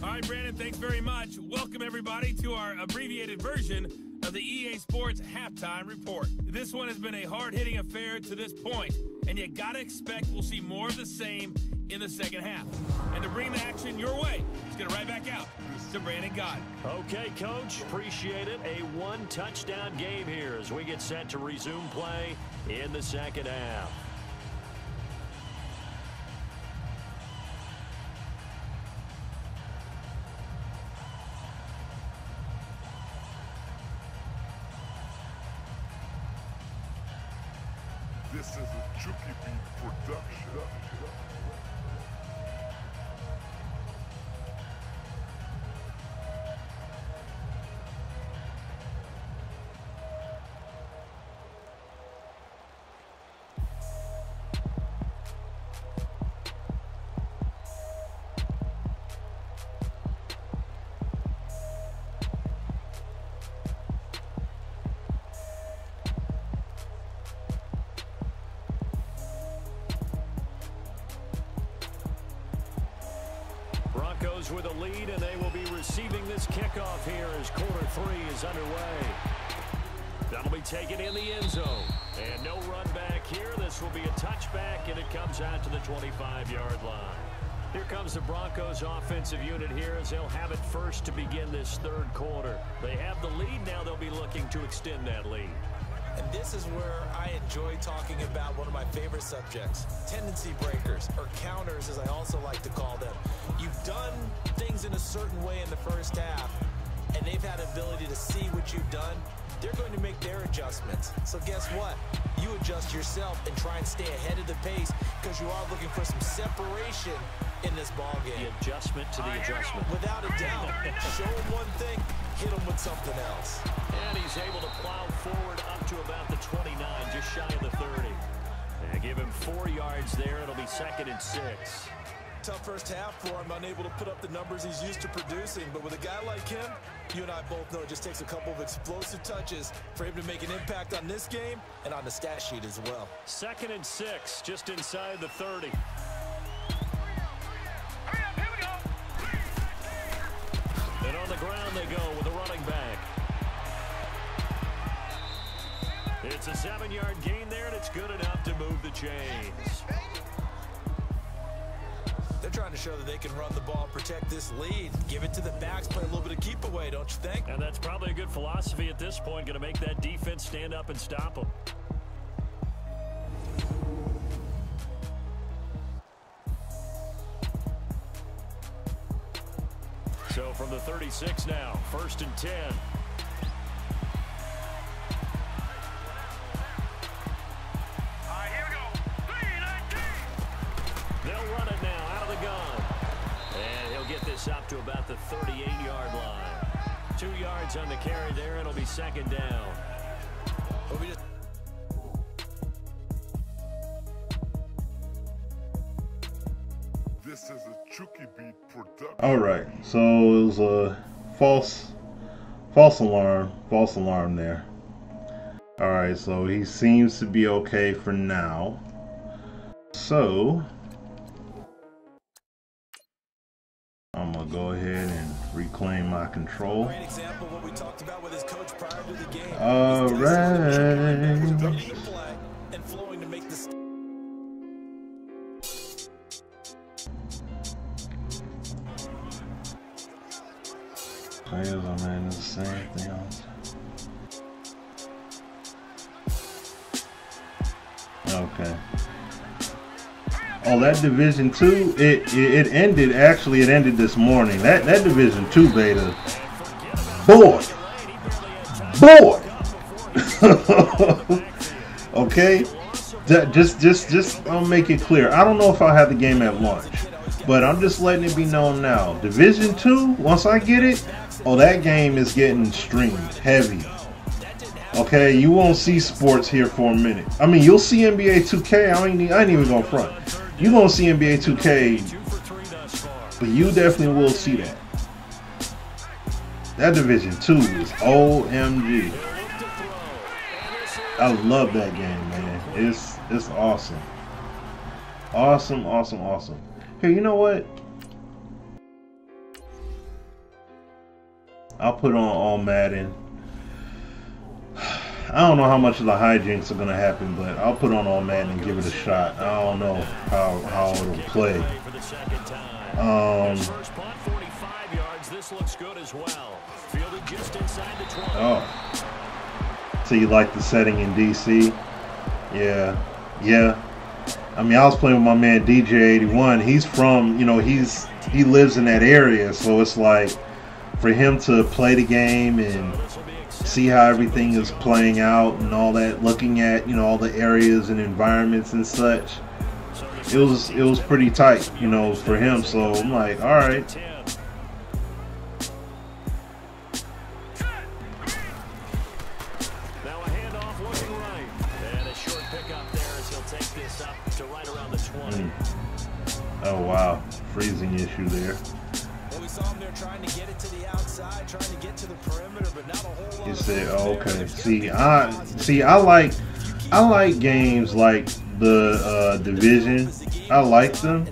All right, Brandon, thanks very much. Welcome, everybody, to our abbreviated version of the EA Sports Halftime Report. This one has been a hard-hitting affair to this point, and you got to expect we'll see more of the same in the second half. And to bring the action your way, let's get it right back out to Brandon Gott. Okay, Coach, appreciate it. A one-touchdown game here as we get set to resume play in the second half. This is a Chucky Beat production. Broncos with a lead, and they will be receiving this kickoff here as quarter 3 is underway. That'll be taken in the end zone. And no run back here. This will be a touchback, and it comes out to the 25-yard line. Here comes the Broncos offensive unit here as they'll have it first to begin this third quarter. They have the lead now. They'll be looking to extend that lead. And this is where I enjoy talking about one of my favorite subjects, tendency breakers, or counters as I also like to call them. You've done things in a certain way in the first half, and they've had ability to see what you've done. They're going to make their adjustments. So guess what? You adjust yourself and try and stay ahead of the pace because you are looking for some separation in this ball game. The adjustment to the adjustment. Without a doubt. Show them one thing, hit them with something else. And he's able to plow forward up to about the 29, just shy of the 30. And give him 4 yards there. It'll be 2nd and 6. Tough first half for him, unable to put up the numbers he's used to producing. But with a guy like him, you and I both know it just takes a couple of explosive touches for him to make an impact on this game and on the stat sheet as well. 2nd and 6, just inside the 30. And on the ground they go with a running back. It's a 7-yard gain there, and it's good enough to move the chains. They're trying to show that they can run the ball, protect this lead, give it to the backs, play a little bit of keep away, don't you think? And that's probably a good philosophy at this point, going to make that defense stand up and stop them. So from the 36 now, 1st and 10. They'll run it now out of the gun. And he'll get this up to about the 38-yard line. 2 yards on the carry there. It'll be 2nd down. This is a Chucky Beat production. All right, so it was a false alarm there. All right, so he seems to be okay for now. So I'm gonna go ahead and reclaim my control. Great example of what we talked about with his coach prior to the game. All right. And flowing to make this. Players are man, the same thing else. Okay. Oh, that Division 2, it ended, actually it ended this morning. That Division 2 beta. Boy. Okay? Just I'll make it clear. I don't know if I'll have the game at launch, but I'm just letting it be known now. Division 2, once I get it, oh, that game is getting streamed heavy. Okay, you won't see sports here for a minute. I mean, you'll see NBA 2K. I ain't even gonna front. You gonna see NBA 2K, but you definitely will see that. That Division 2 is OMG. I love that game, man. It's awesome. Awesome, awesome, awesome. Hey, you know what? I'll put on all Madden. I don't know how much of the hijinks are gonna happen, but I'll put on all Madden and give it a shot. I don't know how it'll play. Oh, so you like the setting in DC? Yeah. I mean, I was playing with my man DJ81. He's from, you know, he lives in that area, so it's like for him to play the game and see how everything is playing out and all that, looking at, you know, all the areas and environments and such. It was pretty tight, you know, for him. So I'm like, all right. Now a handoff looking right, and a short pickup there as he'll take this up to right around the 20. Oh wow, freezing issue there. Well, we saw him there trying to get it to the outside, trying to get to the perimeter, but not a whole lot. You said, oh, okay. I like games like the Division. I like them.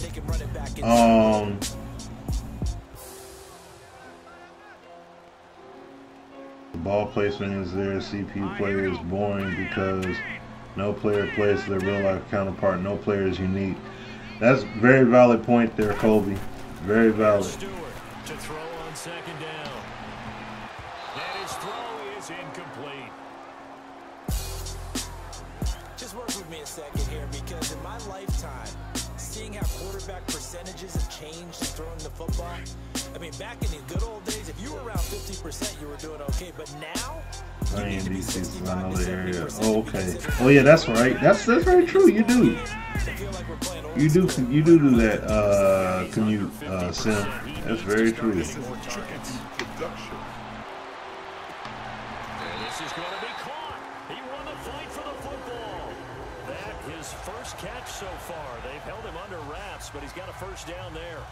The ball placement is there. CPU player is boring because no player plays their real life counterpart. No player is unique. That's a very valid point there, Colby. Very valid. To throw on second down. And his throw is incomplete. Just work with me a second here, because in my lifetime, seeing how quarterback percentages have changed in throwing the football. I mean, back in the good old days, if you were around 50%, you were doing okay. But now, I ain't DC is another area. Oh, okay. Oh yeah, that's right. That's very true. You do. You do that commute sim. That's very true. And this is going to be caught. He won the fight for the football. That his first catch so far. They've held him under wraps, but he's got a first down there.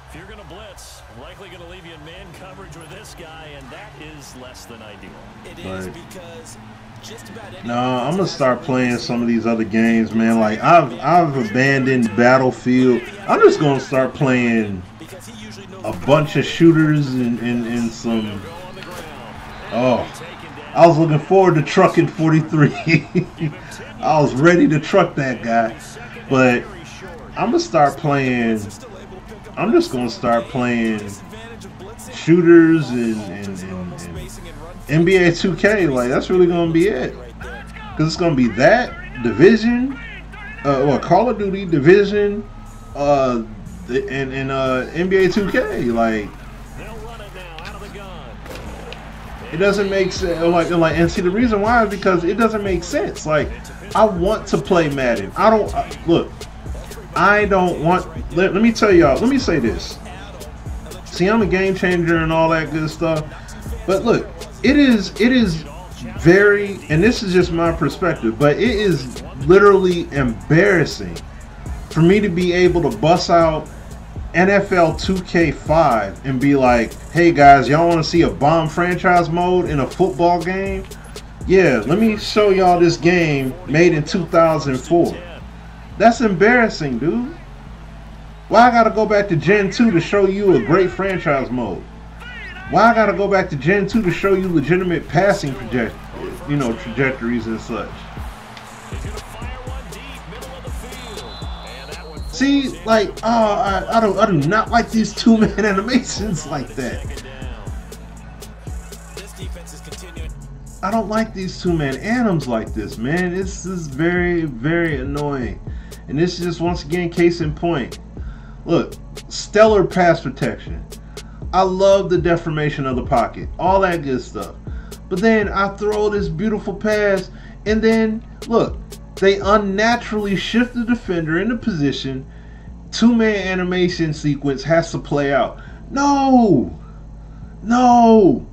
If you're going to blitz, likely going to leave you in man coverage with this guy, and that is less than ideal. It is because just about any. No, I'm gonna start playing some of these other games, man. Like I've abandoned Battlefield. I'm just gonna start playing a bunch of shooters and some. Oh, I was looking forward to trucking 43. I was ready to truck that guy, but I'm gonna start playing. I'm just gonna start playing shooters and NBA 2K. Like that's really gonna be it, because it's gonna be that Division, Call of Duty Division, and NBA 2K. Like it doesn't make sense. Like, and see the reason why is because it doesn't make sense. Like I want to play Madden. I don't look. I don't want. Let me tell y'all. Let me say this. See, I'm a game changer and all that good stuff. But look, it is very, and this is just my perspective, but it is literally embarrassing for me to be able to bust out NFL 2K5 and be like, hey guys, y'all want to see a bomb franchise mode in a football game? Yeah, let me show y'all this game made in 2004. That's embarrassing, dude. Why I gotta go back to Gen 2 to show you a great franchise mode? Why I gotta go back to Gen 2 to show you legitimate passing trajectories and such? See, like, I do not like these two-man animations like that. I don't like these two-man anims like this, man. This is very, very annoying. And this is just, once again, case in point. Look, stellar pass protection. I love the deformation of the pocket. All that good stuff. But then I throw this beautiful pass, and then, look, they unnaturally shift the defender into position. Two-man animation sequence has to play out. No! No!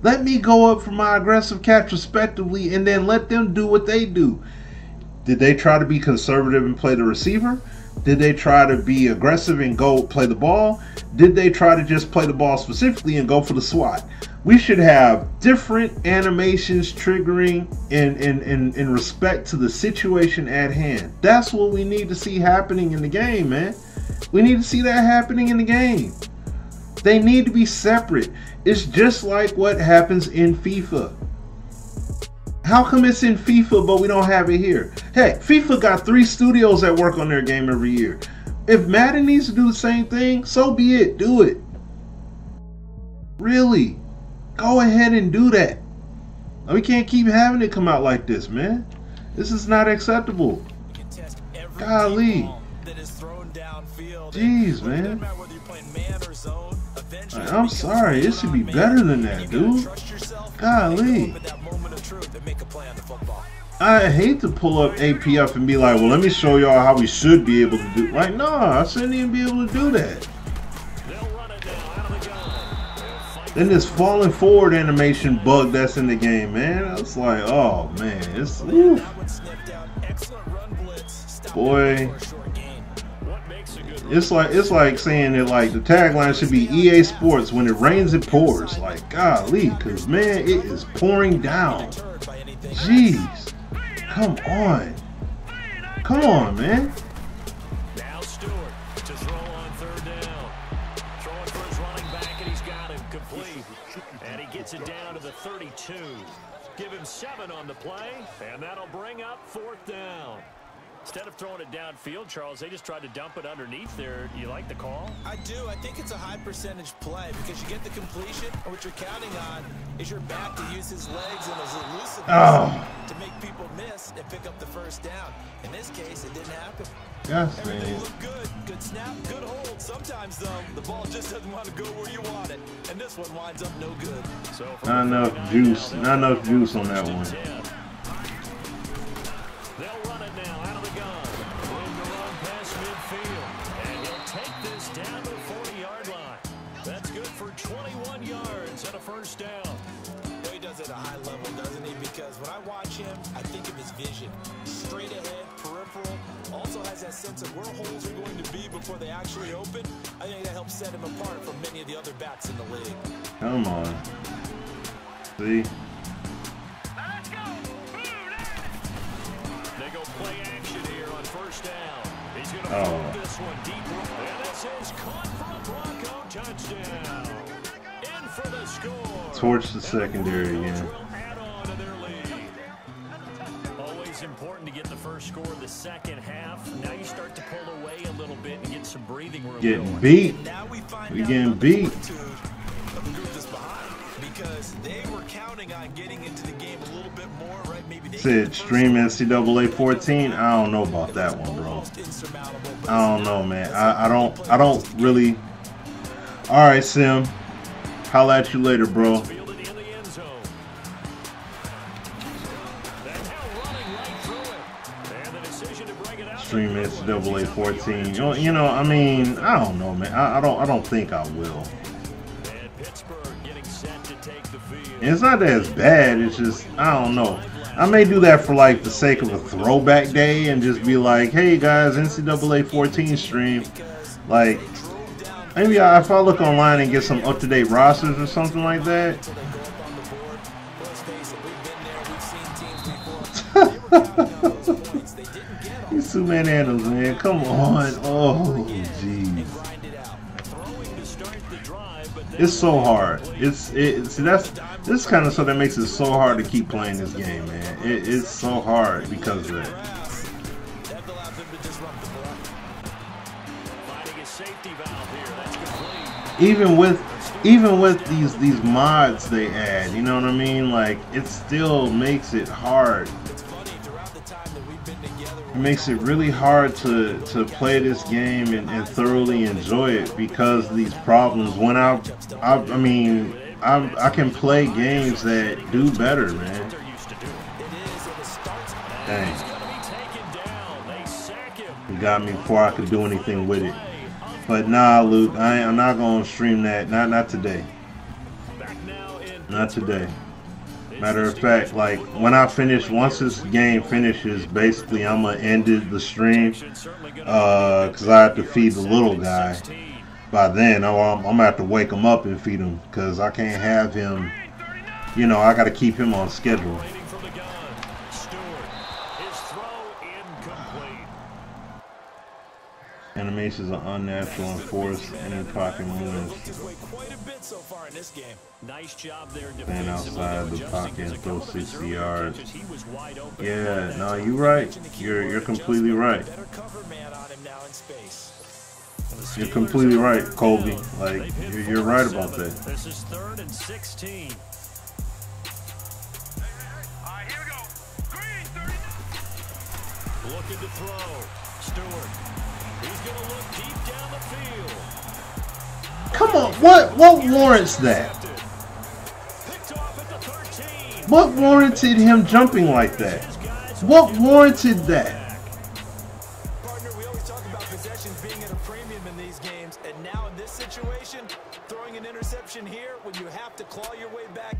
Let me go up for my aggressive catch respectively, and then let them do what they do. Did they try to be conservative and play the receiver? Did they try to be aggressive and go play the ball? Did they try to just play the ball specifically and go for the swat? We should have different animations triggering in respect to the situation at hand. That's what we need to see happening in the game, man. We need to see that happening in the game. They need to be separate. It's just like what happens in FIFA. How come it's in FIFA but we don't have it here? Hey, FIFA got 3 studios that work on their game every year. If Madden needs to do the same thing, so be it. Do it. Really. Go ahead and do that. We can't keep having it come out like this, man. This is not acceptable. Golly. Jeez, man. I'm sorry. It should be better than that, dude. Golly. I hate to pull up APF and be like, well, let me show y'all how we should be able to do. Like, no, I shouldn't even be able to do that. Then this falling forward animation bug that's in the game, man. It's like, oh man, it's oof. Boy. It's like saying that like the tagline should be EA Sports, when it rains it pours. Like, golly, cause man, it is pouring down. Jeez. Come on. Come on, man. Now Stewart to throw on 3rd down. Throwing for his running back, and he's got him complete. And he gets it down to the 32. Give him 7 on the play, and that'll bring up 4th down. Instead of throwing it downfield, Charles, they just tried to dump it underneath there. Do you like the call? I do. I think it's a high percentage play because you get the completion, and what you're counting on is your back to use his legs and his elusiveness to make people miss and pick up the 1st down. In this case, it didn't happen. Yes, Everything man. looked good. Good snap, good hold. Sometimes, though, the ball just doesn't want to go where you want it, and this one winds up no good. So Not enough juice. Not enough juice on that one. They'll run it now out of the gun. Room to run past midfield. And he'll take this down to the 40-yard line. That's good for 21 yards and a 1st down. He does it at a high level, doesn't he? Because when I watch him, I think of his vision. Straight ahead, peripheral. Also has that sense of where holes are going to be before they actually open. I think that helps set him apart from many of the other backs in the league. Come on. See? They go play action here on 1st down. He's going to move this one deep. And this is caught for a Bronco touchdown. In for the score. Torch the secondary again. Always important to get the 1st score of the 2nd half. Now you start to pull away a little bit and get some breathing room. Getting beat. We getting beat. Because they were counting on getting into the game a little bit more, right? Maybe they Said stream NCAA 14. I don't know about that one, bro. I don't know, man. I don't really. All right, Sim. Holla at you later, bro. Stream NCAA 14. You know, I mean, I don't know, man. I don't think I will. It's not that it's bad. It's just, I don't know. I may do that for like the sake of a throwback day and just be like, hey guys, NCAA 14 stream. Like, maybe if I look online and get some up-to-date rosters or something like that. These 2-man handles, man. Come on. Oh, jeez. It's so hard. See, this kind of stuff that makes it so hard to keep playing this game, man. It's so hard because of that. Even with these mods they add, you know what I mean? Like, it still makes it hard. It makes it really hard to play this game and thoroughly enjoy it because of these problems. When I can play games that do better, man. Dang. You got me before I could do anything with it. But nah, Luke, I'm not gonna stream that. Not today. Not today. Matter of fact, like when I finish, once this game finishes, basically I'm gonna end the stream because I have to feed the little guy. by then, I'm gonna have to wake him up and feed him, because I can't have him. You know, I got to keep him on schedule. Animations are unnatural and forced, and in pocket movements. Nice job there. Stand outside the pocket and throw 60 yards. Yeah, no, you're right. You're completely right. You're completely right, Colby. Like, you're right about that. This is 3rd and 16. Here we go. Green, 30. Looking to throw. Stewart. He's going to look deep down the field. Come on, what warrants that? Picked off at the 13. What warranted him jumping like that? What warranted that? Partner, we always talk about possessions being at a premium in these games, and now in this situation, throwing an interception here when you have to claw your way back.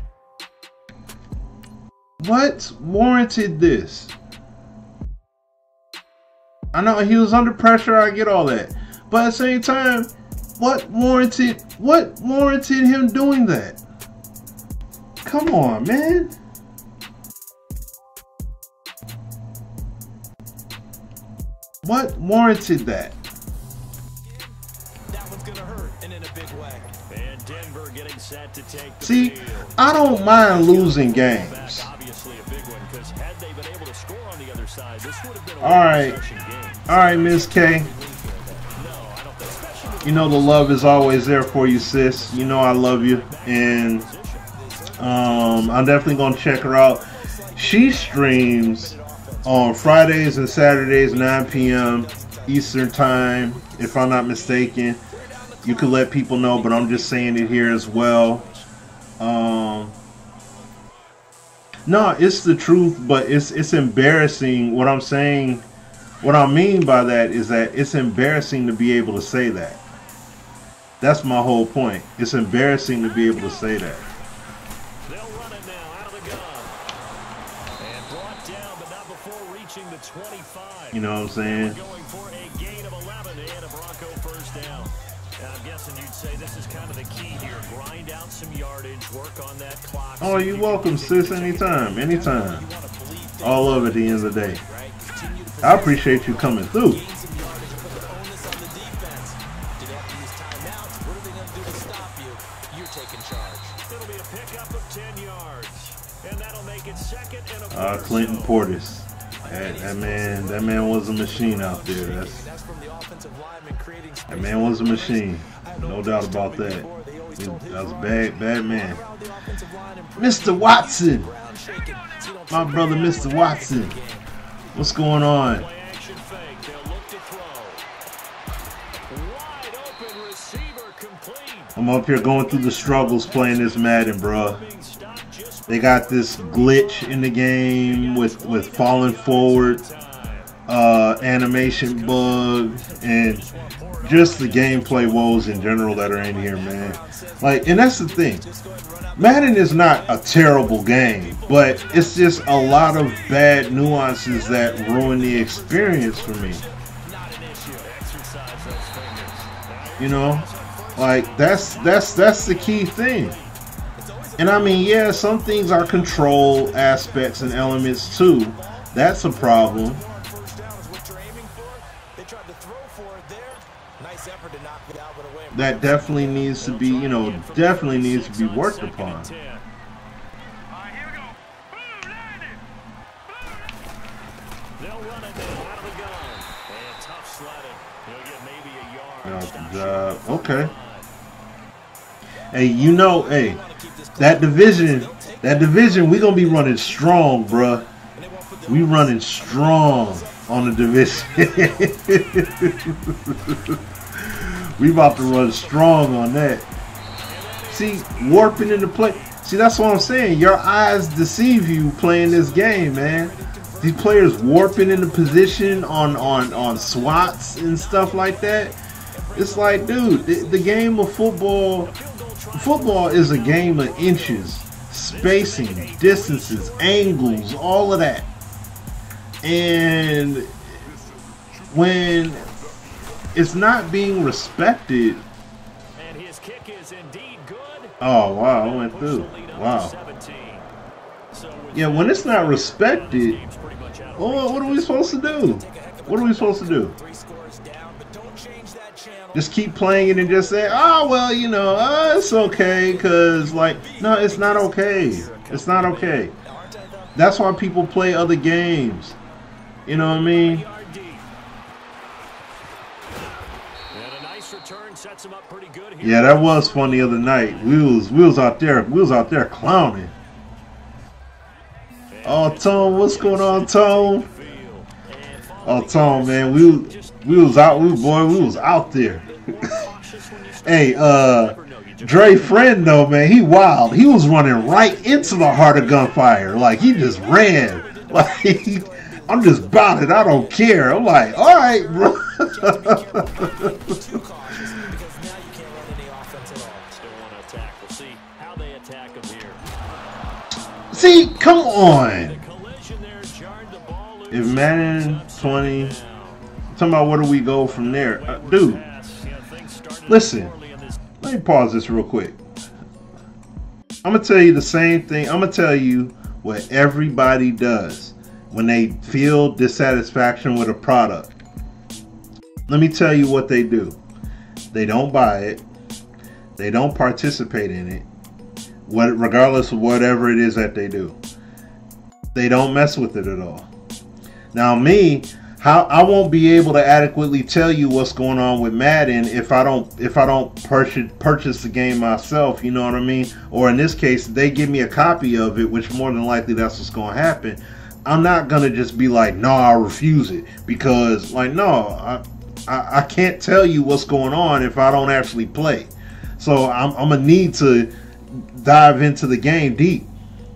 What warranted this? I know he was under pressure, I get all that. But at the same time, what warranted him doing that? Come on, man. What warranted that? That one's gonna hurt, and in a big way. And Denver getting set to take the See, field. I don't mind losing games. Obviously a big one, because had they been able to score on the other side, this would have been a All right, Miss K. You know the love is always there for you, sis. You know I love you, and I'm definitely gonna check her out. She streams on Fridays and Saturdays, 9 p.m. Eastern time, if I'm not mistaken. You could let people know, but I'm just saying it here as well. No, it's the truth, but it's embarrassing. What I'm saying, what I mean by that is that it's embarrassing to be able to say that. That's my whole point. It's embarrassing to be able to say that. They'll run it now out of the gun. And brought down, but not before reaching the 25. You know what I'm saying? Going for a gain of 11 and a Bronco first down. And I'm guessing you'd say this is kind of the key here. Grind out some yardage, work on that clock. Oh, you're welcome, sis. Anytime, anytime. All love at the end of the day. I appreciate you coming through. It'll be a pickup of 10 yards. And that'll make it 2nd and a Clinton Portis. That man was a machine out there. That man was a machine. No doubt about that. That was a bad man. Mr. Watson. My brother, Mr. Watson. What's going on? action fake. They'll look to throw. Wide open receiver complete. I'm up here going through the struggles playing this Madden, bro. They got this glitch in the game with falling forward, animation bug, and just the gameplay woes in general that are in here, man. Like, and that's the thing. Madden is not a terrible game, but it's just a lot of bad nuances that ruin the experience for me. You know, like that's the key thing. And I mean, yeah, some things are control aspects and elements too. That's a problem. That definitely needs to be, you know, definitely needs to be worked upon. Okay. Hey, you know, hey, that division, we gonna be running strong, bruh. We running strong on the division. We about to run strong on that. See, warping into play. See, that's what I'm saying. Your eyes deceive you playing this game, man. These players warping into position on swats and stuff like that. It's like, dude, the game of football is a game of inches, spacing, distances, angles, all of that. And when it's not being respected, Oh, wow, I went through. Wow. Yeah, when it's not respected, well, what are we supposed to do? What are we supposed to do? Just keep playing it and just say, oh, well, you know, it's okay, because, like, no, it's not okay. It's not okay. That's why people play other games. You know what I mean? Yeah, that was fun the other night. We was out there clowning. Oh, Tone, what's going on, Tone? Oh, Tone, man, we was out there. Hey, Dre friend though, man, he wild. He was running right into the heart of gunfire. Like he just ran. Like I'm just about it. I don't care. I'm like, all right, bro. See, come on. If Madden 20, talking about where do we go from there, dude? Listen, let me pause this real quick. I'm gonna tell you the same thing. I'm gonna tell you what everybody does when they feel dissatisfaction with a product. Let me tell you what they do. They don't buy it. They don't participate in it. Regardless of whatever it is that they do, they don't mess with it at all. Now me, I won't be able to adequately tell you what's going on with Madden if I don't purchase the game myself. You know what I mean? Or in this case, they give me a copy of it, which more than likely that's what's going to happen. I'm not gonna just be like, no, I refuse it, because like, no, I can't tell you what's going on if I don't actually play. So I'm gonna need to dive into the game deep.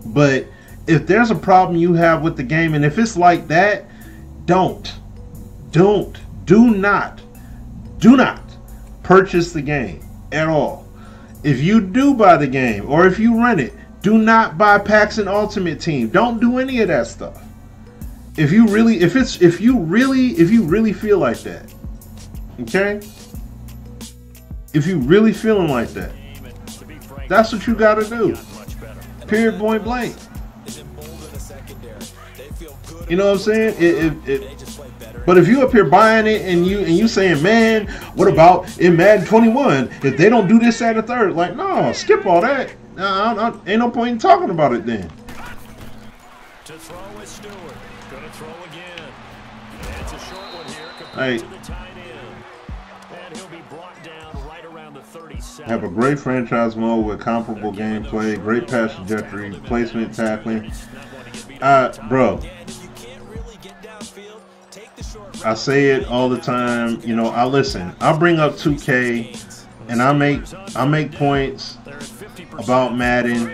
But if there's a problem you have with the game, and if it's like that, do not purchase the game at all. If you do buy the game, or if you rent it, do not buy packs and Ultimate Team. Don't do any of that stuff. If you really feel like that, okay? If you really feeling like that, that's what you gotta do. Period, point blank. You know what I'm saying? But if you up here buying it and you saying, man, what about in Madden 21? If they don't do this, that, or third, like, no, skip all that. Ain't no point in talking about it then. To throw is Stewart. Gonna throw again. That's a short one here. Hey. To the tight end. And he'll be brought down right around the 37. Have a great franchise mode with comparable gameplay, great pass trajectory, placement, tackling. Bro, I say it all the time. You know, I bring up 2K, and I make points about Madden.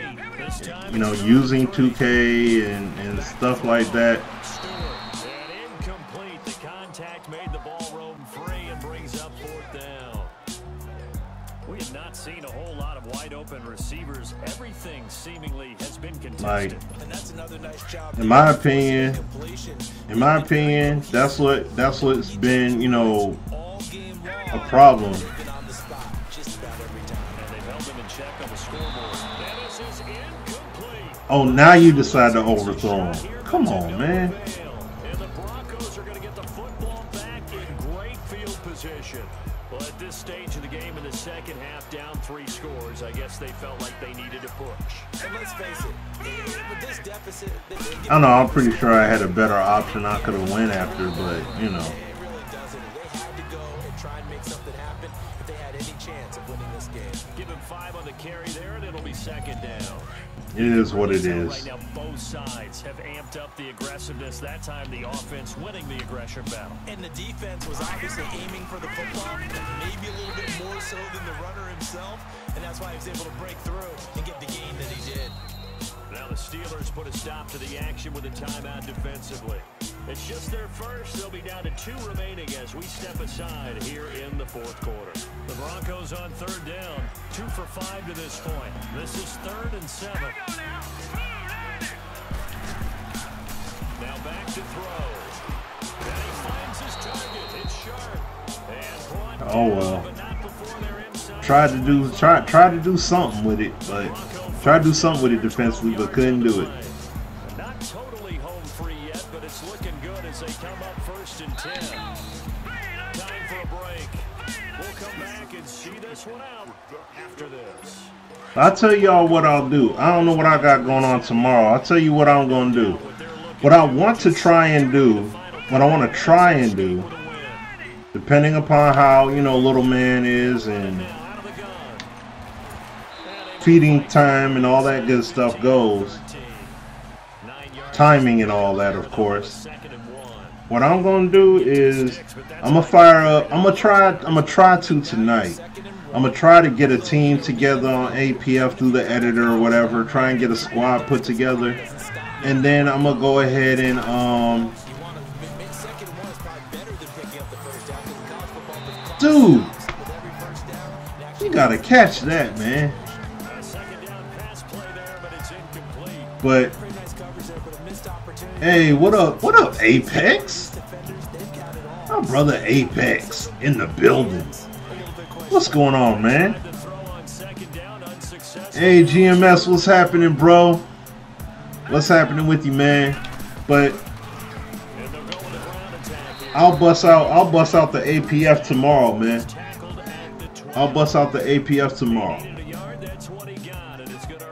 You know, using 2K and stuff like that. Incomplete. The contact made the ball roam free and brings up fourth down. We have not seen a whole lot of wide open receivers. Everything seemingly has been contested. Like, and that's another nice job. In my opinion, that's what's been, you know, a problem. Oh, now you decide to overthrow him. Come on, man. And the Broncos are going to get the football back in great field position. Well, at this stage of the game in the second half, down 3 scores, I guess they felt like they needed a push. And let's face it, with this deficit, I don't know, I'm pretty sure I had a better option I could have went after, but, you know. It really doesn't. They had to go and try and make something happen if they had any chance of winning this game. Give him 5 on the carry there, and it'll be second down. It is what it is. Right now, both sides have amped up the aggressiveness. That time, the offense winning the aggression battle. And the defense was obviously aiming for the football, maybe a little bit more so than the runner himself, and that's why he was able to break through and get the gain that he did. Now the Steelers put a stop to the action with a timeout defensively. It's just their first. They'll be down to 2 remaining as we step aside here in the fourth quarter. The Broncos on third down, 2 for 5 to this point. This is 3rd and 7. Now back to throw. And he finds his target. It's sharp. And oh well. but not before they're inside tried to do something with it, but tried to do something with it defensively, but couldn't do it. Not totally home free yet, but it's looking good as they come up 1st and 10. Time for a break. We'll come back and see this one out after this. I'll tell y'all what I'll do. I don't know what I got going on tomorrow. I'll tell you what I'm going to do. What I want to try and do, depending upon how, you know, little man is and feeding time and all that good stuff goes, timing and all that, of course. What I'm going to do is I'm going to fire up. I'm going to try to tonight. I'm going to try to get a team together on APF through the editor or whatever, try and get a squad put together. And then I'm going to go ahead and dude, you got to catch that, man. But hey, what up, Apex? My brother Apex in the building. What's going on, man? Hey, GMS, what's happening, bro? What's happening with you, man? But I'll bust out the APF tomorrow, man. I'll bust out the APF tomorrow.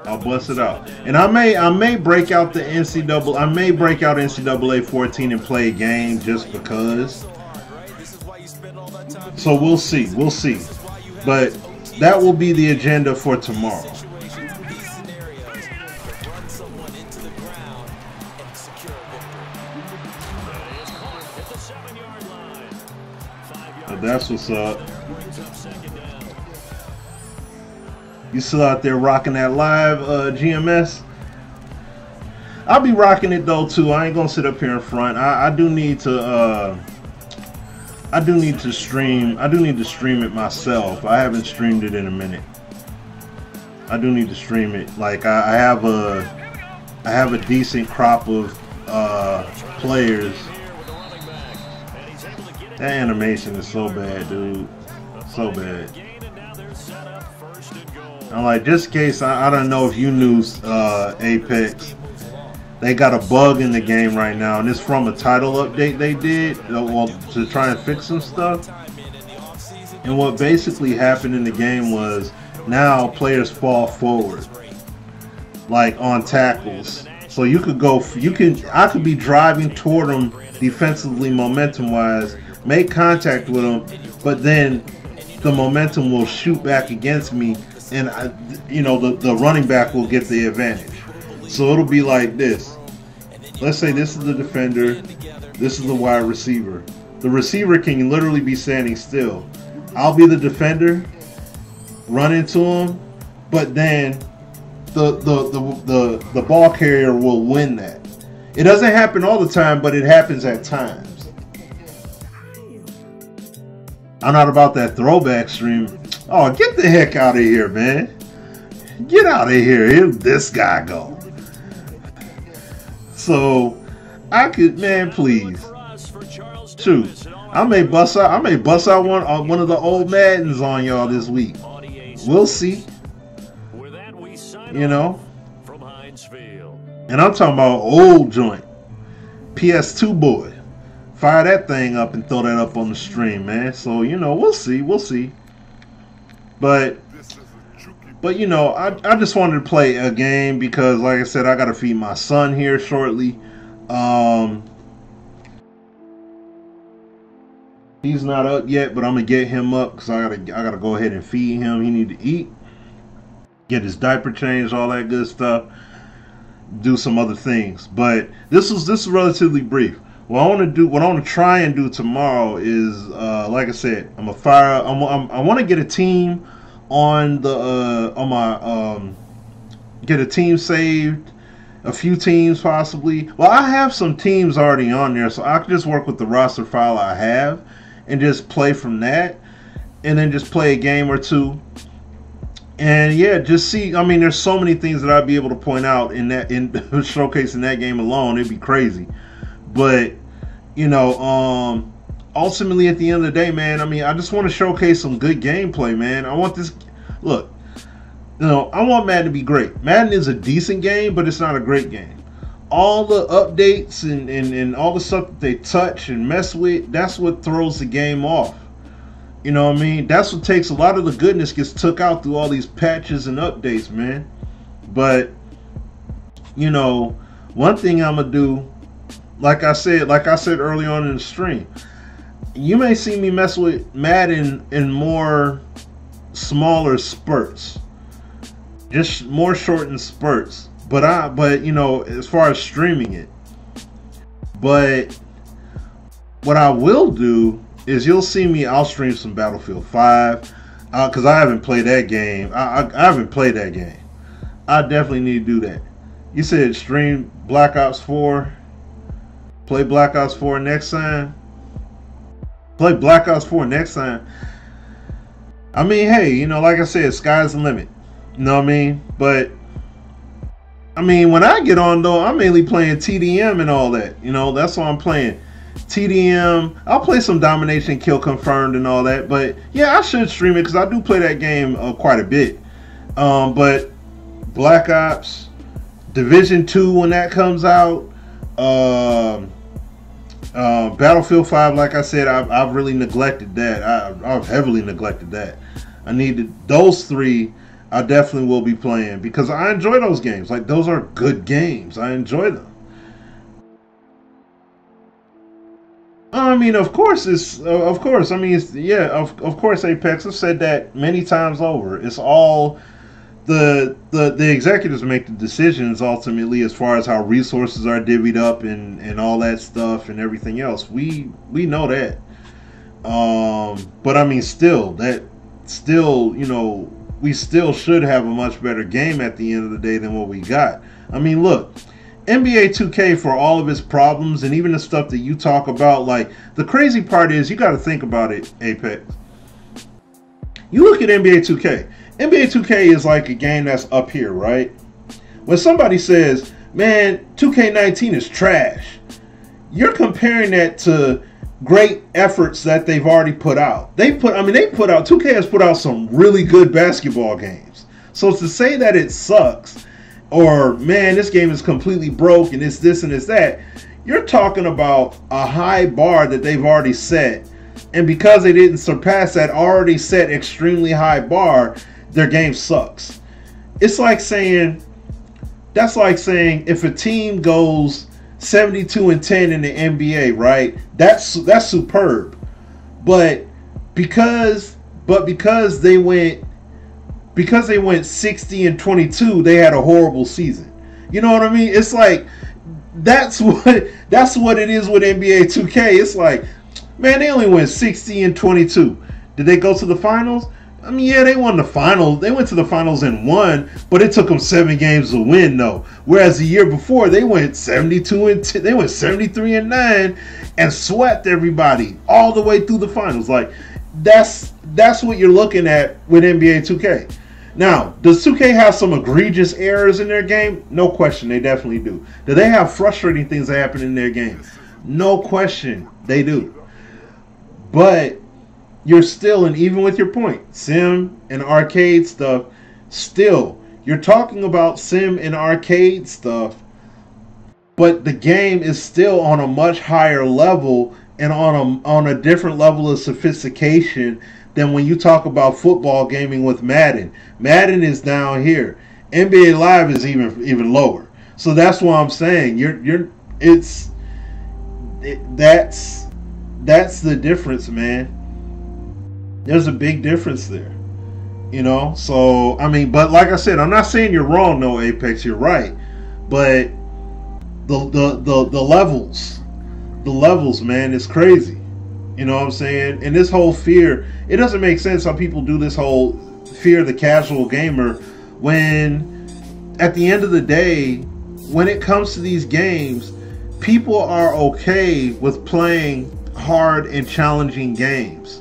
I'll bust it out, and I may break out the NCAA. I may break out NCAA 14 and play a game just because. So we'll see. We'll see. But that will be the agenda for tomorrow. So that's what's up. You still out there rocking that live, GMS? I'll be rocking it though too. I ain't gonna sit up here in front. I do need to stream. I do need to stream it myself. I haven't streamed it in a minute. I do need to stream it. Like I have a decent crop of players. That animation is so bad, dude. So bad. I'm like, just in case, I don't know if you knew, Apex. They got a bug in the game right now, and it's from a title update they did, well, to try and fix some stuff. And what basically happened in the game was now players fall forward, like on tackles. So you could go, I could be driving toward them defensively, momentum-wise, make contact with them, but then the momentum will shoot back against me. And the running back will get the advantage. So it'll be like this. Let's say this is the defender, this is the wide receiver. The receiver can literally be standing still. I'll be the defender, run into him, but then the ball carrier will win that. It doesn't happen all the time, but it happens at times. I'm not about that throwback stream. Oh, get the heck out of here, man. Get out of here. Here's this guy go. So, I could, man, please. Shoot. I may bust out one of the old Maddens on y'all this week. We'll see. You know? And I'm talking about old joint. PS2 boy. Fire that thing up and throw that up on the stream, man. So, you know, we'll see. We'll see. But you know, I just wanted to play a game because, like I said, I got to feed my son here shortly. He's not up yet, but I'm gonna get him up because I gotta go ahead and feed him. He need to eat, get his diaper changed, all that good stuff. Do some other things, but this is relatively brief. What I want to try and do tomorrow is, like I said, I want to get a team on the get a team saved, a few teams possibly. Well, I have some teams already on there, so I can just work with the roster file I have and just play from that, and then just play a game or two. And yeah, just see. I mean, there's so many things that I'd be able to point out in showcasing that game alone. It'd be crazy. But you know, ultimately at the end of the day, man, I mean, I just want to showcase some good gameplay, man. I want this. Look, you know, I want Madden to be great. Madden is a decent game, but it's not a great game. All the updates and all the stuff that they touch and mess with, that's what throws the game off. You know what I mean? That's what takes a lot of the goodness gets took out through all these patches and updates, man. But, you know, one thing I'm going to do, like I said early on in the stream, you may see me mess with Madden in more smaller spurts. Just more shortened spurts. But you know, as far as streaming it. But what I will do is you'll see me, I'll stream some Battlefield 5. Because I haven't played that game. I haven't played that game. I definitely need to do that. You said stream Black Ops 4. Play Black Ops 4 next time. Play Black Ops 4 next time. I mean, hey, you know, like I said, sky's the limit. You know what I mean? But, I mean, when I get on, though, I'm mainly playing TDM and all that. You know, that's what I'm playing. TDM. I'll play some Domination Kill Confirmed and all that. But, yeah, I should stream it because I do play that game quite a bit. But Black Ops, Division 2 when that comes out, Battlefield 5, like I said, I've really neglected that. I've heavily neglected that. I needed those three. I definitely will be playing because I enjoy those games. Like, those are good games. I enjoy them. I mean, of course it's of course. I mean, it's, yeah, of course, Apex. I've said that many times over. It's all the executives make the decisions ultimately as far as how resources are divvied up and all that stuff and everything else. We know that. But I mean, still, you know, we still should have a much better game at the end of the day than what we got. I mean, look, NBA 2K, for all of its problems and even the stuff that you talk about, like, the crazy part is you got to think about it, Apex. You look at NBA 2K. NBA 2K is like a game that's up here, right? When somebody says, man, 2K19 is trash, you're comparing that to great efforts that they've already put out. 2K has put out some really good basketball games. So to say that it sucks, or man, this game is completely broke and it's this and it's that, you're talking about a high bar that they've already set. And because they didn't surpass that already set extremely high bar, their game sucks. It's like saying, that's like saying if a team goes 72-10 in the NBA, right? That's superb. But because they went 60-22, they had a horrible season. You know what I mean? It's like that's what it is with NBA 2K. It's like, man, they only went 60-22. Did they go to the finals? I mean, yeah, they won the finals. They went to the finals and won, but it took them 7 games to win, though. Whereas the year before, they went 72-10. They went 73-9 and swept everybody all the way through the finals. Like, that's what you're looking at with NBA 2K. Now, does 2K have some egregious errors in their game? No question, they definitely do. Do they have frustrating things that happen in their game? No question, they do. But you're still, and even with your point, sim and arcade stuff, still, you're talking about sim and arcade stuff, but the game is still on a much higher level and on a different level of sophistication than when you talk about football gaming with Madden. Madden is down here. NBA Live is even lower. So that's why I'm saying that's the difference, man. There's a big difference there, you know. So I mean, but like I said, I'm not saying you're wrong, no, Apex. You're right, but the levels, man, is crazy. You know what I'm saying? And this whole fear, it doesn't make sense how people do this whole fear of the casual gamer when, at the end of the day, when it comes to these games, people are okay with playing hard and challenging games.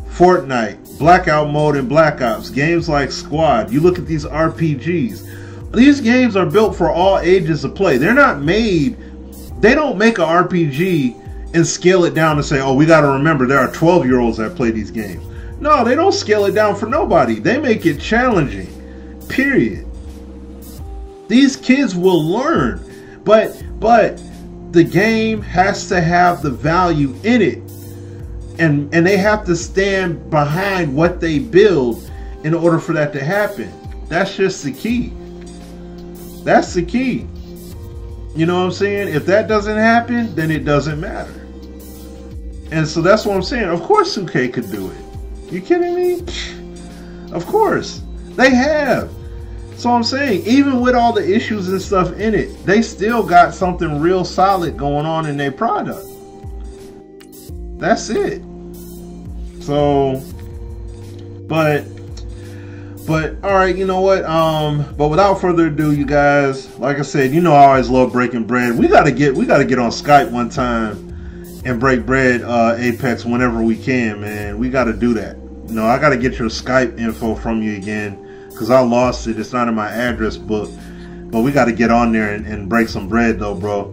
Fortnite, Blackout Mode, and Black Ops, games like Squad. You look at these RPGs. These games are built for all ages of play. They're not made, they don't make an RPG and scale it down and say, oh, we got to remember there are 12-year-olds that play these games. No, they don't scale it down for nobody. They make it challenging, period. These kids will learn, but the game has to have the value in it, and they have to stand behind what they build in order for that to happen. That's just the key. That's the key. You know what I'm saying? If that doesn't happen, then it doesn't matter. And so that's what I'm saying. Of course 2K could do it. You kidding me? Of course. They have. So I'm saying, even with all the issues and stuff in it, they still got something real solid going on in their product. That's it. So, but all right, you know what? But without further ado, you guys, like I said, you know I always love breaking bread. We gotta get on Skype one time and break bread, Apex, whenever we can, man. We gotta do that. You know, I gotta get your Skype info from you again, because I lost it. It's not in my address book. But we gotta get on there and break some bread though, bro.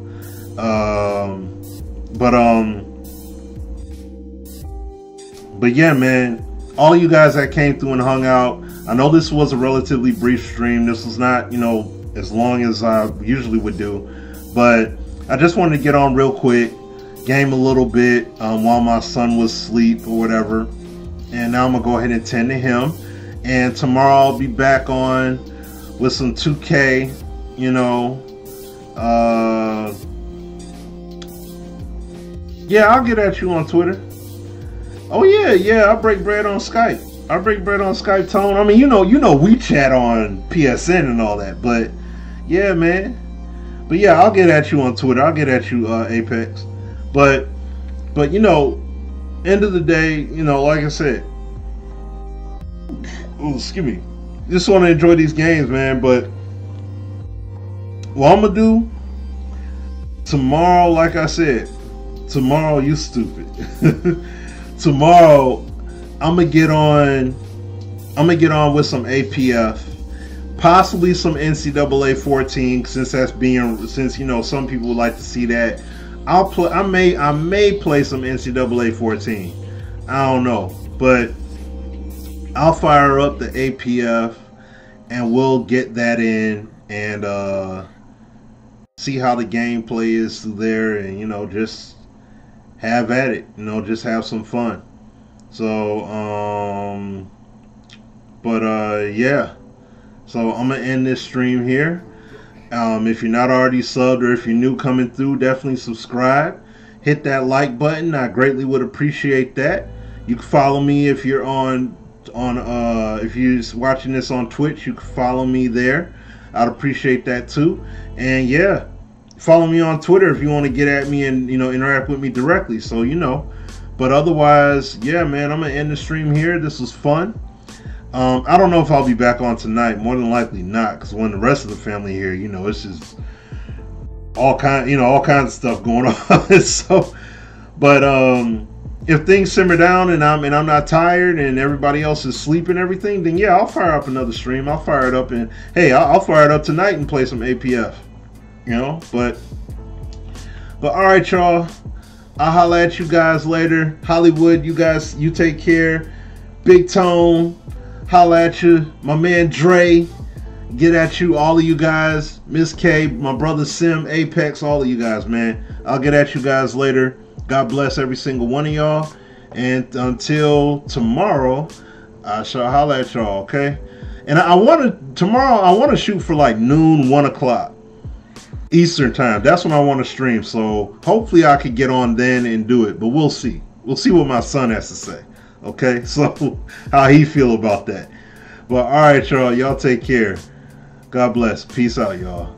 But yeah, man, all you guys that came through and hung out, I know this was a relatively brief stream. This was not, you know, as long as I usually would do, but I just wanted to get on real quick, game a little bit while my son was asleep or whatever, and now I'm gonna go ahead and tend to him. And tomorrow I'll be back on with some 2K, you know. Yeah, I'll get at you on Twitter. Oh yeah, I break bread on Skype. I break bread on Skype, Tone. I mean, you know, we chat on PSN and all that, but yeah, man. But yeah, I'll get at you on Twitter. I'll get at you, Apex. But you know, end of the day, you know, like I said, oh, excuse me, just want to enjoy these games, man. But what I'm gonna do tomorrow, like I said, tomorrow, you stupid. Tomorrow, I'm gonna get on with some APF, possibly some NCAA 14, since you know some people would like to see that. I may play some NCAA 14. I don't know, but I'll fire up the APF and we'll get that in and see how the gameplay is through there, and you know, just have at it, you know, just have some fun. So yeah, so I'm gonna end this stream here. If you're not already subbed, or if you're new coming through, definitely subscribe, hit that like button. I greatly would appreciate that. You can follow me if you're if you're watching this on Twitch. You can follow me there. I'd appreciate that too. And yeah, follow me on Twitter if you want to get at me and, you know, interact with me directly. So, you know, but otherwise, yeah, man, I'm gonna end the stream here. This was fun. I don't know if I'll be back on tonight. More than likely not, because when the rest of the family here, you know, it's just all kinds of stuff going on. So, but if things simmer down and I'm not tired and everybody else is sleeping and everything, then yeah, I'll fire up another stream. I'll fire it up, and hey, I'll fire it up tonight and play some APF. You know, but all right, y'all. I'll holla at you guys later. Hollywood, you guys, you take care. Big Tone, holla at you. My man Dre, get at you. All of you guys. Miss K, my brother Sim, Apex, all of you guys, man. I'll get at you guys later. God bless every single one of y'all. And until tomorrow, I shall holla at y'all, okay? And tomorrow I want to shoot for like noon, 1 o'clock. Eastern time. That's when I want to stream. So hopefully I could get on then and do it. But we'll see. We'll see what my son has to say. Okay? So how he feel about that. But all right, y'all. Y'all take care. God bless. Peace out, y'all.